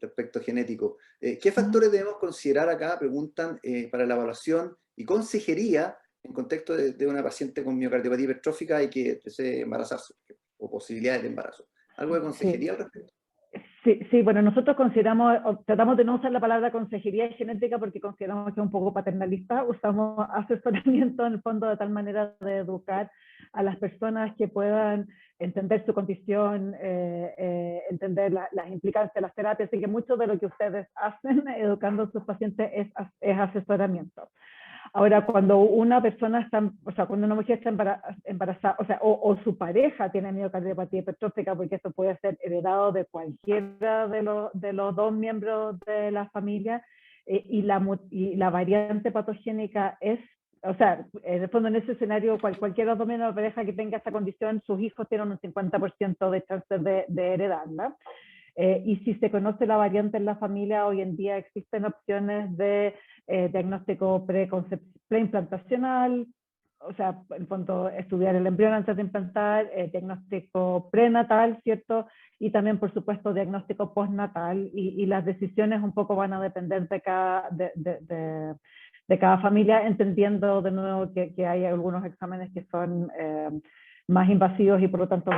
aspecto genético. ¿Qué factores debemos considerar acá? Preguntan para la evaluación y consejería en contexto de una paciente con miocardiopatía hipertrófica y que desee embarazarse o posibilidades de embarazo. ¿Algo de consejería al respecto? Sí, bueno, nosotros tratamos de no usar la palabra consejería genética porque consideramos que es un poco paternalista. Usamos asesoramiento en el fondo de tal manera de educar a las personas que puedan entender su condición, entender las implicancias de las terapias. Así que mucho de lo que ustedes hacen educando a sus pacientes es asesoramiento. Ahora, cuando una persona está, o sea, cuando una mujer está embarazada, o sea, o su pareja tiene miocardiopatía hipertrófica, porque esto puede ser heredado de cualquiera de los dos miembros de la familia, y la variante patogénica es, o sea, en el fondo en ese escenario, cualquiera de los dos miembros de la pareja que tenga esta condición, sus hijos tienen un 50% de chances de heredarla. Y si se conoce la variante en la familia, hoy en día existen opciones de diagnóstico preimplantacional, o sea, en cuanto a estudiar el embrión antes de implantar, diagnóstico prenatal, ¿cierto? Y también, por supuesto, diagnóstico postnatal, y las decisiones un poco van a depender de cada familia, entendiendo de nuevo que hay algunos exámenes que son más invasivos y por lo tanto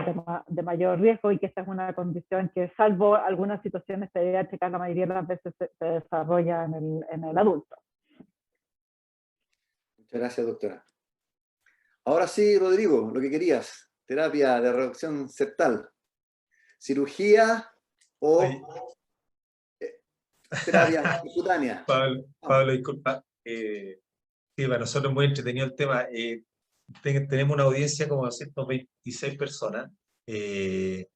de mayor riesgo, y que esta es una condición que, salvo algunas situaciones pediátricas, la mayoría de las veces se desarrolla en el adulto. Muchas gracias, doctora. Ahora sí, Rodrigo, lo que querías, terapia de reducción septal, cirugía o terapia cutánea. Pablo, disculpa. Sí, para nosotros es muy entretenido el tema. Tenemos una audiencia como 226 personas, que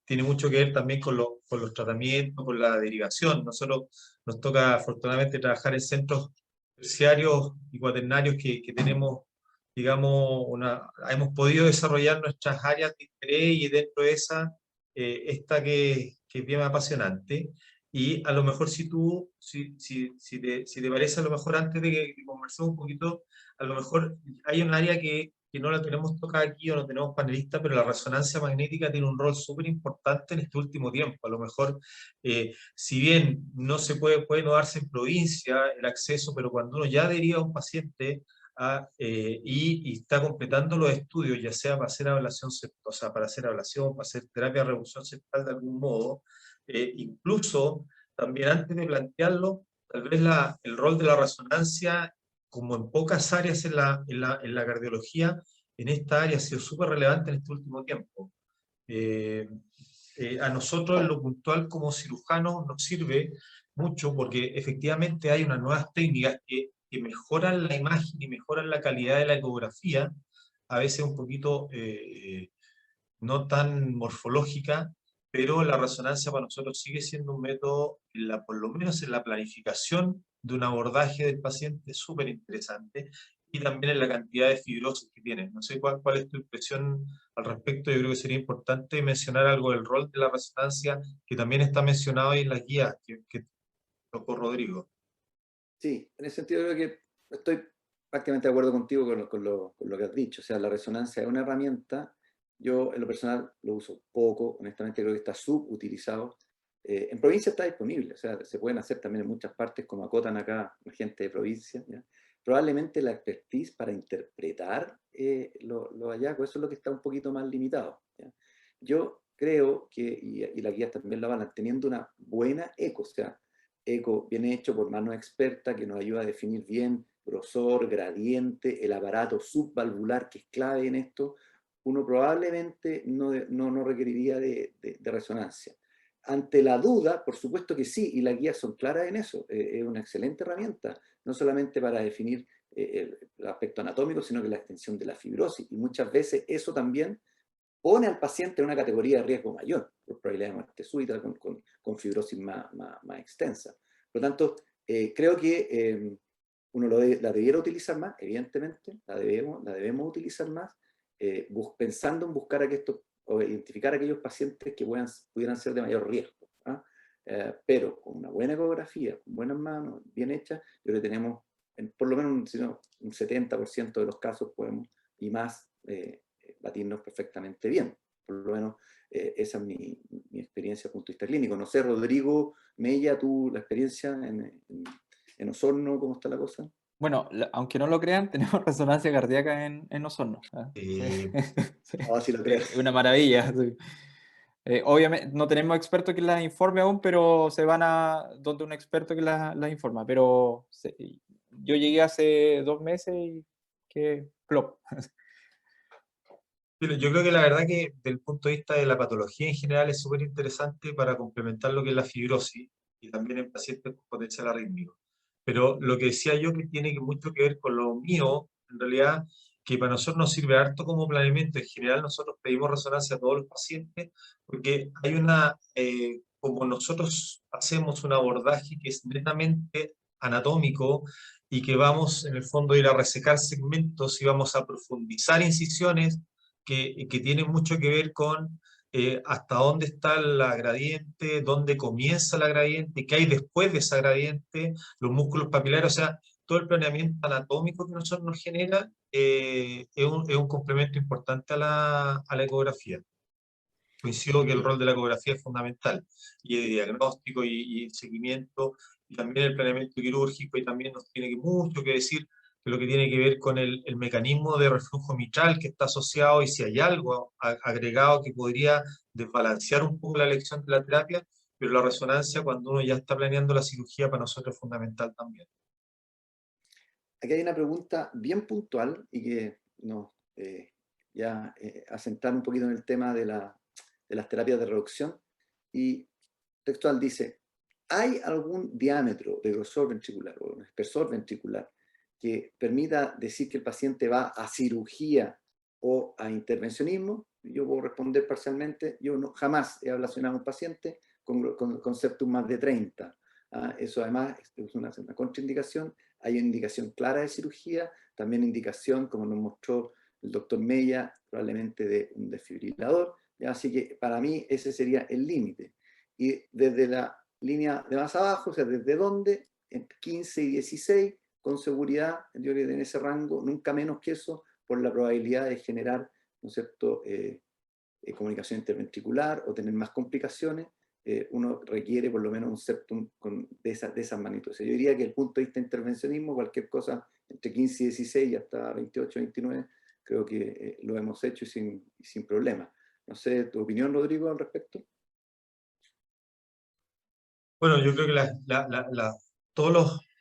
tiene mucho que ver también con los tratamientos, con la derivación. Nosotros nos toca afortunadamente trabajar en centros terciarios y cuaternarios que tenemos, digamos, hemos podido desarrollar nuestras áreas de interés, y dentro de esa, esta que es bien apasionante. Y a lo mejor si te parece, a lo mejor antes de que conversemos un poquito, a lo mejor hay un área que no la tenemos tocada aquí o no tenemos panelista, pero la resonancia magnética tiene un rol súper importante en este último tiempo. A lo mejor, si bien no se puede no darse en provincia el acceso, pero cuando uno ya deriva a un paciente y está completando los estudios, ya sea para hacer ablación, o sea, para hacer ablación, para hacer terapia de reducción septal de algún modo, incluso también antes de plantearlo, tal vez el rol de la resonancia, como en pocas áreas en la cardiología, en esta área ha sido súper relevante en este último tiempo. A nosotros en lo puntual como cirujanos nos sirve mucho porque efectivamente hay unas nuevas técnicas que mejoran la imagen y mejoran la calidad de la ecografía, a veces un poquito no tan morfológica, pero la resonancia para nosotros sigue siendo un método, por lo menos en la planificación de un abordaje del paciente, súper interesante, y también en la cantidad de fibrosis que tiene. No sé cuál es tu impresión al respecto. Yo creo que sería importante mencionar algo del rol de la resonancia, que también está mencionado ahí en las guías que tocó Rodrigo. Sí, en ese sentido creo que estoy prácticamente de acuerdo contigo con lo que has dicho. O sea, la resonancia es una herramienta. Yo en lo personal lo uso poco, honestamente creo que está subutilizado. En provincia está disponible, o sea, se pueden hacer también en muchas partes, como acotan acá la gente de provincia, ¿ya? Probablemente la expertise para interpretar los hallazgos, eso es lo que está un poquito más limitado, ¿ya? Yo creo que, y las guías también lo van teniendo una buena eco, o sea, eco bien hecho por mano experta que nos ayuda a definir bien grosor, gradiente, el aparato subvalvular, que es clave en esto, uno probablemente no requeriría de resonancia. Ante la duda, por supuesto que sí, y las guías son claras en eso. Es una excelente herramienta, no solamente para definir el aspecto anatómico, sino que la extensión de la fibrosis. Y muchas veces eso también pone al paciente en una categoría de riesgo mayor, por probabilidad de muerte súbita, con fibrosis más extensa. Por lo tanto, creo que uno la debiera utilizar más, evidentemente, la debemos utilizar más, pensando en buscar o identificar a aquellos pacientes que pudieran ser de mayor riesgo. ¿Ah? Pero con una buena ecografía, con buenas manos, bien hechas, yo creo que tenemos, por lo menos un 70% de los casos podemos, y más, batirnos perfectamente bien. Por lo menos esa es mi experiencia desde el punto de vista clínico. No sé, Rodrigo Mella, tú, la experiencia en Osorno, ¿cómo está la cosa? Bueno, aunque no lo crean, tenemos resonancia cardíaca en Osorno. Sí. Sí lo creo. Una maravilla. Sí. Obviamente no tenemos expertos que las informe aún, pero se van a donde un experto que las informa. Pero yo llegué hace 2 meses y que plop. Yo creo que la verdad que desde el punto de vista de la patología en general es súper interesante para complementar lo que es la fibrosis y también en pacientes con potencial arrítmico. Pero lo que decía yo que tiene mucho que ver con lo mío, en realidad, que para nosotros nos sirve harto como planeamiento. En general nosotros pedimos resonancia a todos los pacientes porque hay como nosotros hacemos un abordaje que es netamente anatómico y que vamos en el fondo a ir a resecar segmentos y vamos a profundizar incisiones que tiene mucho que ver con hasta dónde está la gradiente, dónde comienza la gradiente, qué hay después de esa gradiente, los músculos papilares, o sea, todo el planeamiento anatómico que nosotros nos genera es un complemento importante a la ecografía. Coincido que el rol de la ecografía es fundamental, y de diagnóstico y seguimiento, y también el planeamiento quirúrgico, y también nos tiene mucho que decir de lo que tiene que ver con el mecanismo de reflujo mitral que está asociado, y si hay algo agregado que podría desbalancear un poco la elección de la terapia, pero la resonancia cuando uno ya está planeando la cirugía para nosotros es fundamental también. Aquí hay una pregunta bien puntual y que nos asentar un poquito en el tema de las terapias de reducción, y textual dice: ¿hay algún diámetro de grosor ventricular o un espesor ventricular que permita decir que el paciente va a cirugía o a intervencionismo? Yo puedo responder parcialmente. Yo jamás he ablacionado a un paciente con septum más de 30. Eso además es una contraindicación. Hay una indicación clara de cirugía, también indicación, como nos mostró el doctor Mella, probablemente de un desfibrilador. Así que para mí ese sería el límite. Y desde la línea de más abajo, o sea, desde donde, entre 15 y 16, con seguridad, yo creo que en ese rango, nunca menos que eso, por la probabilidad de generar, ¿no es cierto?, comunicación interventricular o tener más complicaciones, uno requiere por lo menos un septum de esas magnitudes. Yo diría que el punto de vista de intervencionismo, cualquier cosa entre 15 y 16 y hasta 28, 29, creo que lo hemos hecho y sin problema. No sé, ¿tu opinión, Rodrigo, al respecto? Bueno, yo creo que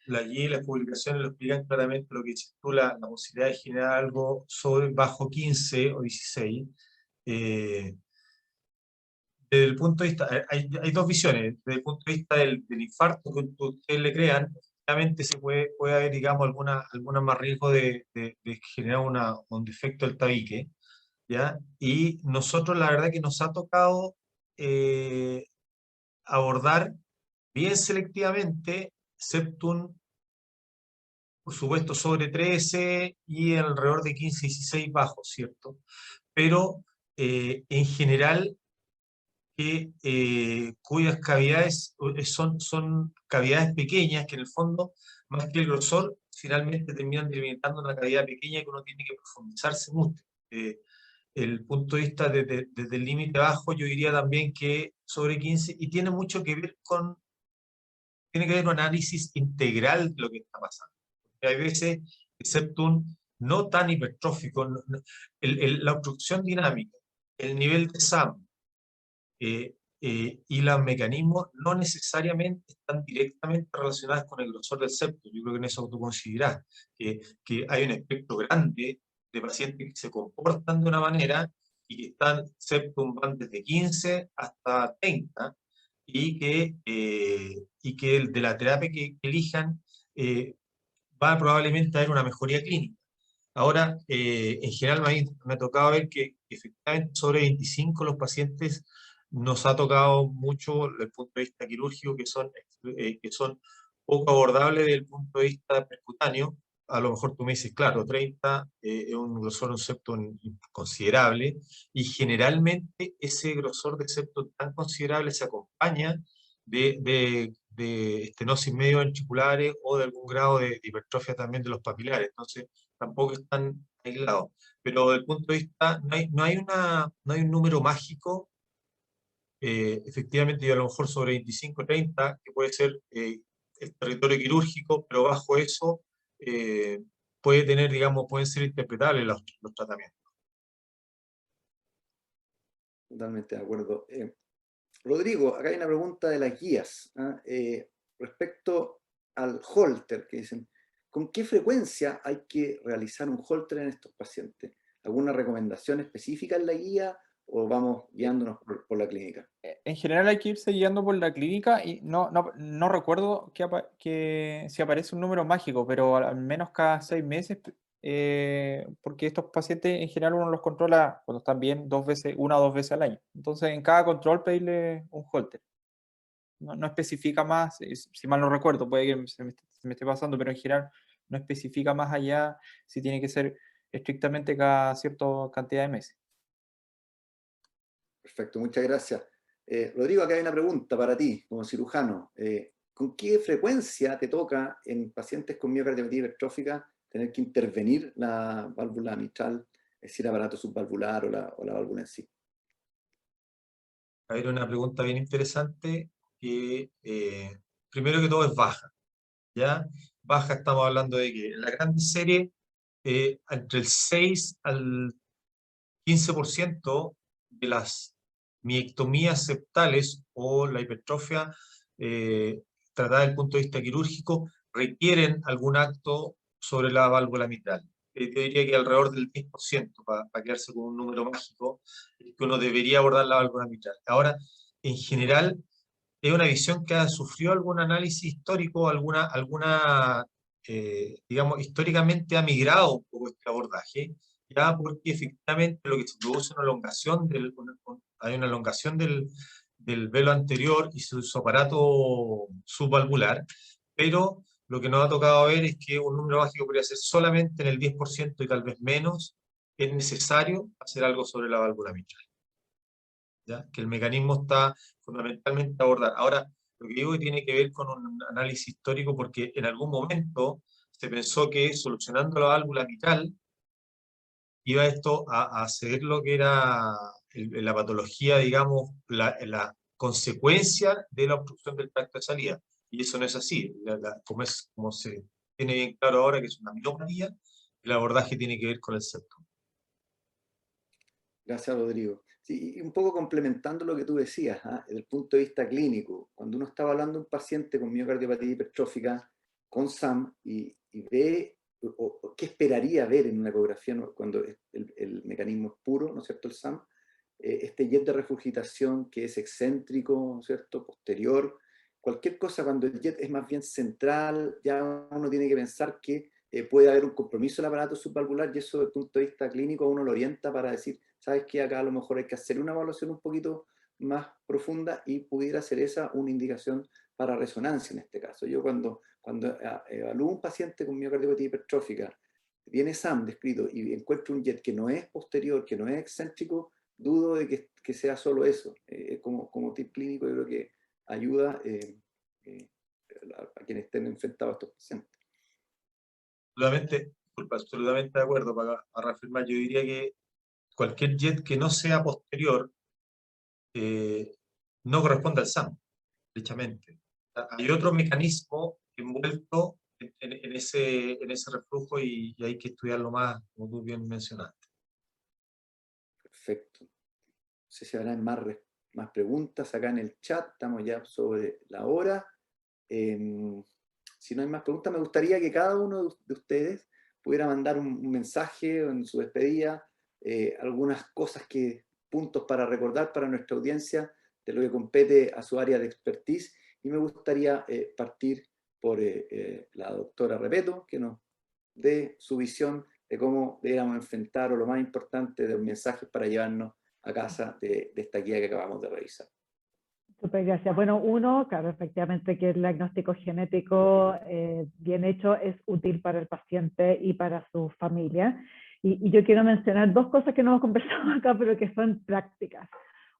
la guía y las publicaciones lo explican claramente lo que dices tú, la posibilidad de generar algo bajo 15 o 16. Desde el punto de vista, hay dos visiones. Desde el punto de vista del infarto que ustedes le crean, realmente se puede haber, digamos, alguna más riesgo de generar un defecto del tabique, ¿ya? Y nosotros la verdad que nos ha tocado abordar bien selectivamente septum, por supuesto, sobre 13 y alrededor de 15, 16 bajos, ¿cierto? Pero en general, cuyas cavidades son cavidades pequeñas que en el fondo, más que el grosor, finalmente terminan delimitando una cavidad pequeña que uno tiene que profundizarse mucho. El punto de vista desde el límite bajo, yo diría también que sobre 15, y tiene mucho que ver tiene que haber un análisis integral de lo que está pasando. Hay veces el septum no tan hipertrófico, la obstrucción dinámica, el nivel de SAM, y los mecanismos no necesariamente están directamente relacionados con el grosor del septo. Yo creo que en eso tú considerás que hay un espectro grande de pacientes que se comportan de una manera y que están septum van desde 15 hasta 30 y que de la terapia que elijan va probablemente a haber una mejoría clínica. Ahora, en general me ha tocado ver que efectivamente sobre 25 los pacientes nos ha tocado mucho desde el punto de vista quirúrgico que son poco abordables desde el punto de vista percutáneo. A lo mejor tú me dices, claro, 30 es un grosor de un septo considerable y generalmente ese grosor de septo tan considerable se acompaña de estenosis medio ventriculares o de algún grado de hipertrofia también de los papilares. Entonces, tampoco están aislados. Pero desde el punto de vista, no hay un número mágico, efectivamente, y a lo mejor sobre 25, 30, que puede ser el territorio quirúrgico, pero bajo eso puede tener, digamos, pueden ser interpretables los tratamientos. Totalmente de acuerdo. Rodrigo, acá hay una pregunta de las guías, ¿ah? Respecto al holter, que dicen, ¿con qué frecuencia hay que realizar un holter en estos pacientes? ¿Alguna recomendación específica en la guía o vamos guiándonos por la clínica? En general hay que irse guiando por la clínica y no recuerdo que si aparece un número mágico, pero al menos cada 6 meses, porque estos pacientes en general uno los controla cuando están bien 1 o 2 veces al año. Entonces en cada control pedirle un holter. No especifica más, si mal no recuerdo, puede que se me esté pasando, pero en general no especifica más allá si tiene que ser estrictamente cada cierta cantidad de meses. Perfecto, muchas gracias. Rodrigo, acá hay una pregunta para ti, como cirujano. ¿Con qué frecuencia te toca en pacientes con miocardiopatía hipertrófica tener que intervenir la válvula mitral, es decir, aparato subvalvular o la válvula en sí? A ver, una pregunta bien interesante que primero que todo es baja, ¿ya? Baja estamos hablando de que en la grande serie entre el 6 al 15% de las miectomías septales o la hipertrofia tratada desde el punto de vista quirúrgico requieren algún acto sobre la válvula mitral. Yo diría que alrededor del 10%, para quedarse con un número mágico, que uno debería abordar la válvula mitral. Ahora, en general, es una visión que ha sufrido algún análisis histórico, digamos, históricamente ha migrado un poco este abordaje, ya porque efectivamente lo que se produce es hay una elongación del velo anterior y su aparato subvalvular, pero lo que nos ha tocado ver es que un número mágico podría ser solamente en el 10% y tal vez menos, es necesario hacer algo sobre la válvula mitral, ¿ya? Que el mecanismo está fundamentalmente a abordar. Ahora, lo que digo que tiene que ver con un análisis histórico porque en algún momento se pensó que solucionando la válvula mitral iba esto a hacer lo que era la patología, digamos, la consecuencia de la obstrucción del tracto de salida. Y eso no es así. Como se tiene bien claro ahora que es una miopatía, el abordaje tiene que ver con el septum. Gracias, Rodrigo. Sí, y un poco complementando lo que tú decías, ¿ah? Desde el punto de vista clínico, cuando uno estaba hablando de un paciente con miocardiopatía hipertrófica con SAM y ve o qué esperaría ver en una ecografía cuando el mecanismo es puro, ¿no es cierto?, el SAM, este jet de regurgitación que es excéntrico, ¿no es cierto?, posterior, cualquier cosa cuando el jet es más bien central, ya uno tiene que pensar que puede haber un compromiso del aparato subvalvular y eso desde el punto de vista clínico uno lo orienta para decir, sabes que acá a lo mejor hay que hacer una evaluación un poquito más profunda y pudiera ser esa una indicación para resonancia en este caso. Yo cuando evalúo un paciente con miocardiopatía hipertrófica, viene SAM descrito y encuentro un jet que no es posterior, que no es excéntrico, dudo de que sea solo eso. Como tip clínico yo creo que ayuda a quienes estén enfrentados a estos pacientes. Absolutamente de acuerdo. Para reafirmar, yo diría que cualquier jet que no sea posterior no corresponde al SAM, derechamente. Hay otro mecanismo envuelto en ese reflujo y hay que estudiarlo más, como tú bien mencionaste. Perfecto. No sé si habrá más más preguntas acá en el chat, estamos ya sobre la hora. Si no hay más preguntas, me gustaría que cada uno de ustedes pudiera mandar un mensaje en su despedida, algunas cosas puntos para recordar para nuestra audiencia de lo que compete a su área de expertise, y me gustaría partir por la doctora Repetto, que nos dé su visión de cómo deberíamos enfrentar, o lo más importante, de los mensajes para llevarnos a casa de esta guía que acabamos de revisar. Súper, gracias. Bueno, uno, claro, efectivamente que el diagnóstico genético bien hecho es útil para el paciente y para su familia. Y yo quiero mencionar dos cosas que no hemos conversado acá, pero que son prácticas.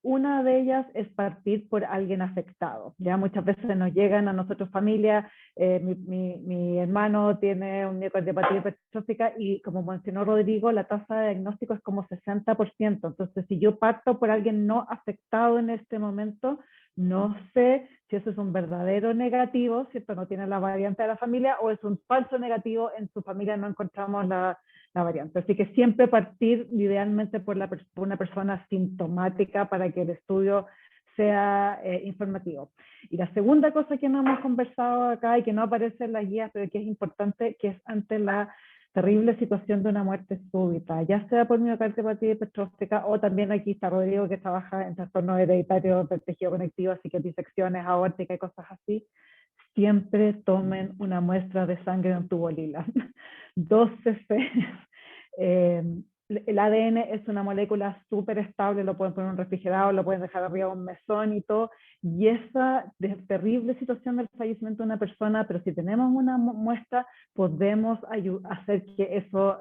Una de ellas es partir por alguien afectado. Ya muchas veces nos llegan a nosotros familia, mi hermano tiene un miocardiopatía hipertrófica y como mencionó Rodrigo, la tasa de diagnóstico es como 60%. Entonces, si yo parto por alguien no afectado en este momento, no sé si eso es un verdadero negativo, ¿cierto? No tiene la variante de la familia, o es un falso negativo, en su familia no encontramos la variante. Así que siempre partir idealmente por una persona sintomática para que el estudio sea informativo. Y la segunda cosa que no hemos conversado acá y que no aparece en las guías, pero que es importante, que es ante la terrible situación de una muerte súbita, ya sea por miocardiopatía hipertrófica, o también aquí está Rodrigo, que trabaja en trastornos hereditarios del tejido conectivo, así que disecciones aórticas y cosas así. Siempre tomen una muestra de sangre en un tubo lila. 2 cc. El ADN es una molécula súper estable, lo pueden poner en un refrigerador, lo pueden dejar arriba de un mesón y todo, y esa terrible situación del fallecimiento de una persona, pero si tenemos una muestra, podemos hacer que eso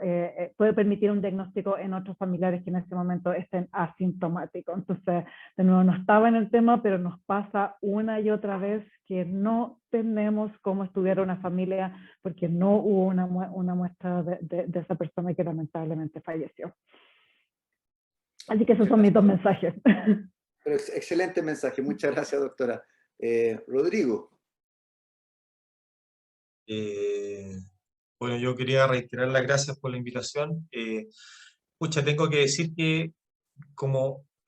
puede permitir un diagnóstico en otros familiares que en este momento estén asintomáticos. Entonces, de nuevo, no estaba en el tema, pero nos pasa una y otra vez que no tenemos cómo estudiar a una familia porque no hubo una muestra de esa persona que lamentablemente falleció. Así que esos son mis dos mensajes. Pero excelente mensaje, muchas gracias, doctora. Rodrigo. Bueno, yo quería reiterar las gracias por la invitación. Tengo que decir que,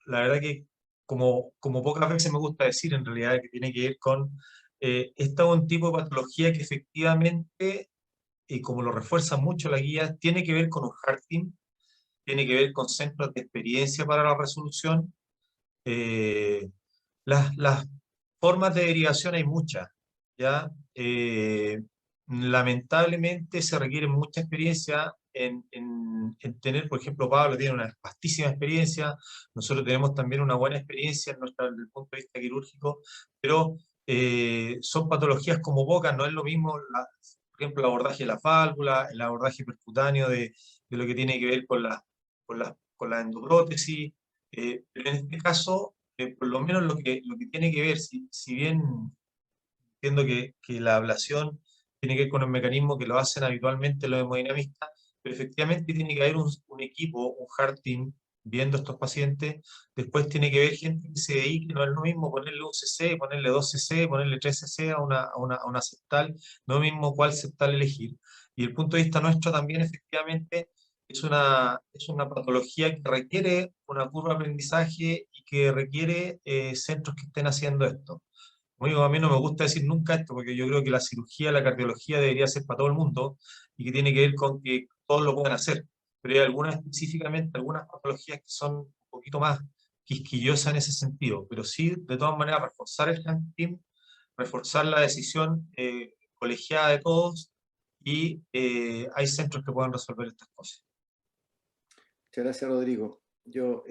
la verdad que, como pocas veces me gusta decir, en realidad, que tiene que ver con, esta es un tipo de patología que efectivamente, y como lo refuerza mucho la guía, tiene que ver con un heart team, tiene que ver con centros de experiencia para la resolución. Las formas de derivación hay muchas, ¿ya? Lamentablemente se requiere mucha experiencia en tener, por ejemplo, Pablo tiene una vastísima experiencia, nosotros tenemos también una buena experiencia desde el punto de vista quirúrgico, pero son patologías como pocas, no es lo mismo, por ejemplo, el abordaje de la válvula, el abordaje percutáneo de lo que tiene que ver con la endoprótesis, pero en este caso, por lo menos lo que tiene que ver, si bien entiendo que la ablación tiene que ver con un mecanismo que lo hacen habitualmente los hemodinamistas, pero efectivamente tiene que haber un equipo, un heart team, viendo a estos pacientes. Después tiene que haber gente que se dedique, no es lo mismo ponerle un cc, ponerle 2 cc, ponerle 3 cc a una septal, no es lo mismo cuál septal elegir. Y el punto de vista nuestro también, efectivamente, es una patología que requiere una curva de aprendizaje y que requiere centros que estén haciendo esto. A mí no me gusta decir nunca esto, porque yo creo que la cirugía, la cardiología debería ser para todo el mundo y que tiene que ver con que todos lo puedan hacer. Pero hay algunas específicamente, algunas patologías que son un poquito más quisquillosas en ese sentido. Pero sí, de todas maneras, reforzar el team, reforzar la decisión colegiada de todos, y hay centros que puedan resolver estas cosas. Muchas gracias, Rodrigo. Yo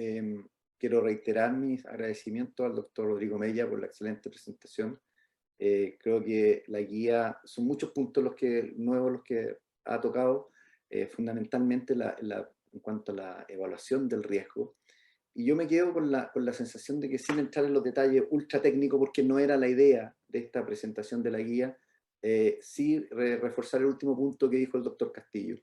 quiero reiterar mis agradecimientos al doctor Rodrigo Mella por la excelente presentación. Creo que la guía, son muchos puntos nuevos los que ha tocado, fundamentalmente en cuanto a la evaluación del riesgo. Y yo me quedo con la sensación de que, sin entrar en los detalles ultra técnicos, porque no era la idea de esta presentación de la guía, sí reforzar el último punto que dijo el doctor Castillo.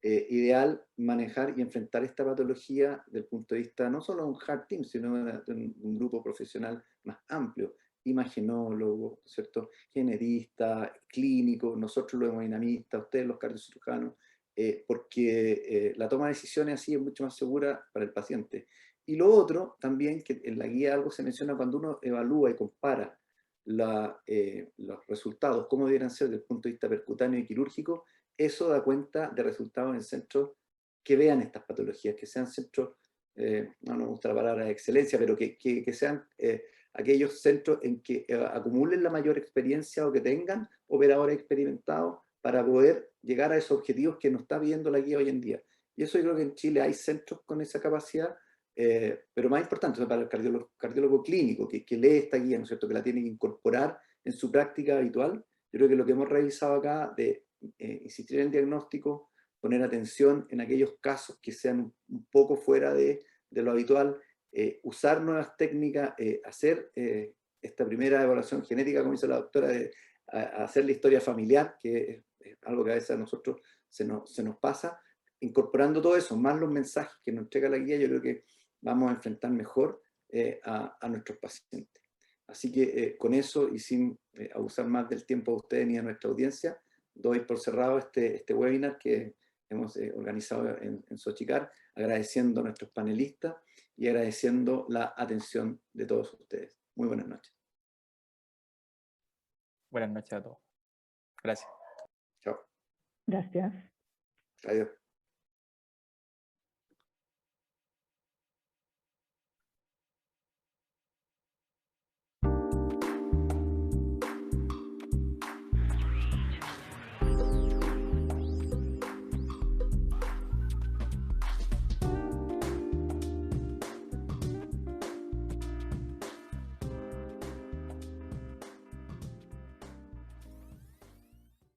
Ideal manejar y enfrentar esta patología desde el punto de vista no solo de un heart team, sino de un grupo profesional más amplio, imagenólogos, ¿cierto?, generistas, clínicos, nosotros los hemodinamistas, ustedes los cardiocirujanos, porque la toma de decisiones así es mucho más segura para el paciente. Y lo otro también, que en la guía algo se menciona cuando uno evalúa y compara los resultados, cómo debieran ser desde el punto de vista percutáneo y quirúrgico, eso da cuenta de resultados en centros que vean estas patologías, que sean centros, no me gusta la palabra de excelencia, pero que sean aquellos centros en que acumulen la mayor experiencia o que tengan operadores experimentados para poder llegar a esos objetivos que nos está pidiendo la guía hoy en día. Y eso yo creo que en Chile hay centros con esa capacidad, pero más importante, para el cardiólogo clínico que lee esta guía, ¿no es cierto?, que la tiene que incorporar en su práctica habitual. Yo creo que lo que hemos revisado acá de insistir en el diagnóstico, poner atención en aquellos casos que sean un poco fuera de lo habitual, usar nuevas técnicas, hacer esta primera evaluación genética, como dice la doctora, de hacer la historia familiar, que es algo que a veces a nosotros se nos pasa, incorporando todo eso, más los mensajes que nos entrega la guía, yo creo que vamos a enfrentar mejor a nuestros pacientes. Así que con eso y sin abusar más del tiempo de ustedes ni de nuestra audiencia, doy por cerrado este webinar que hemos organizado en Xochicar, agradeciendo a nuestros panelistas y agradeciendo la atención de todos ustedes. Muy buenas noches. Buenas noches a todos. Gracias. Chao. Gracias. Adiós.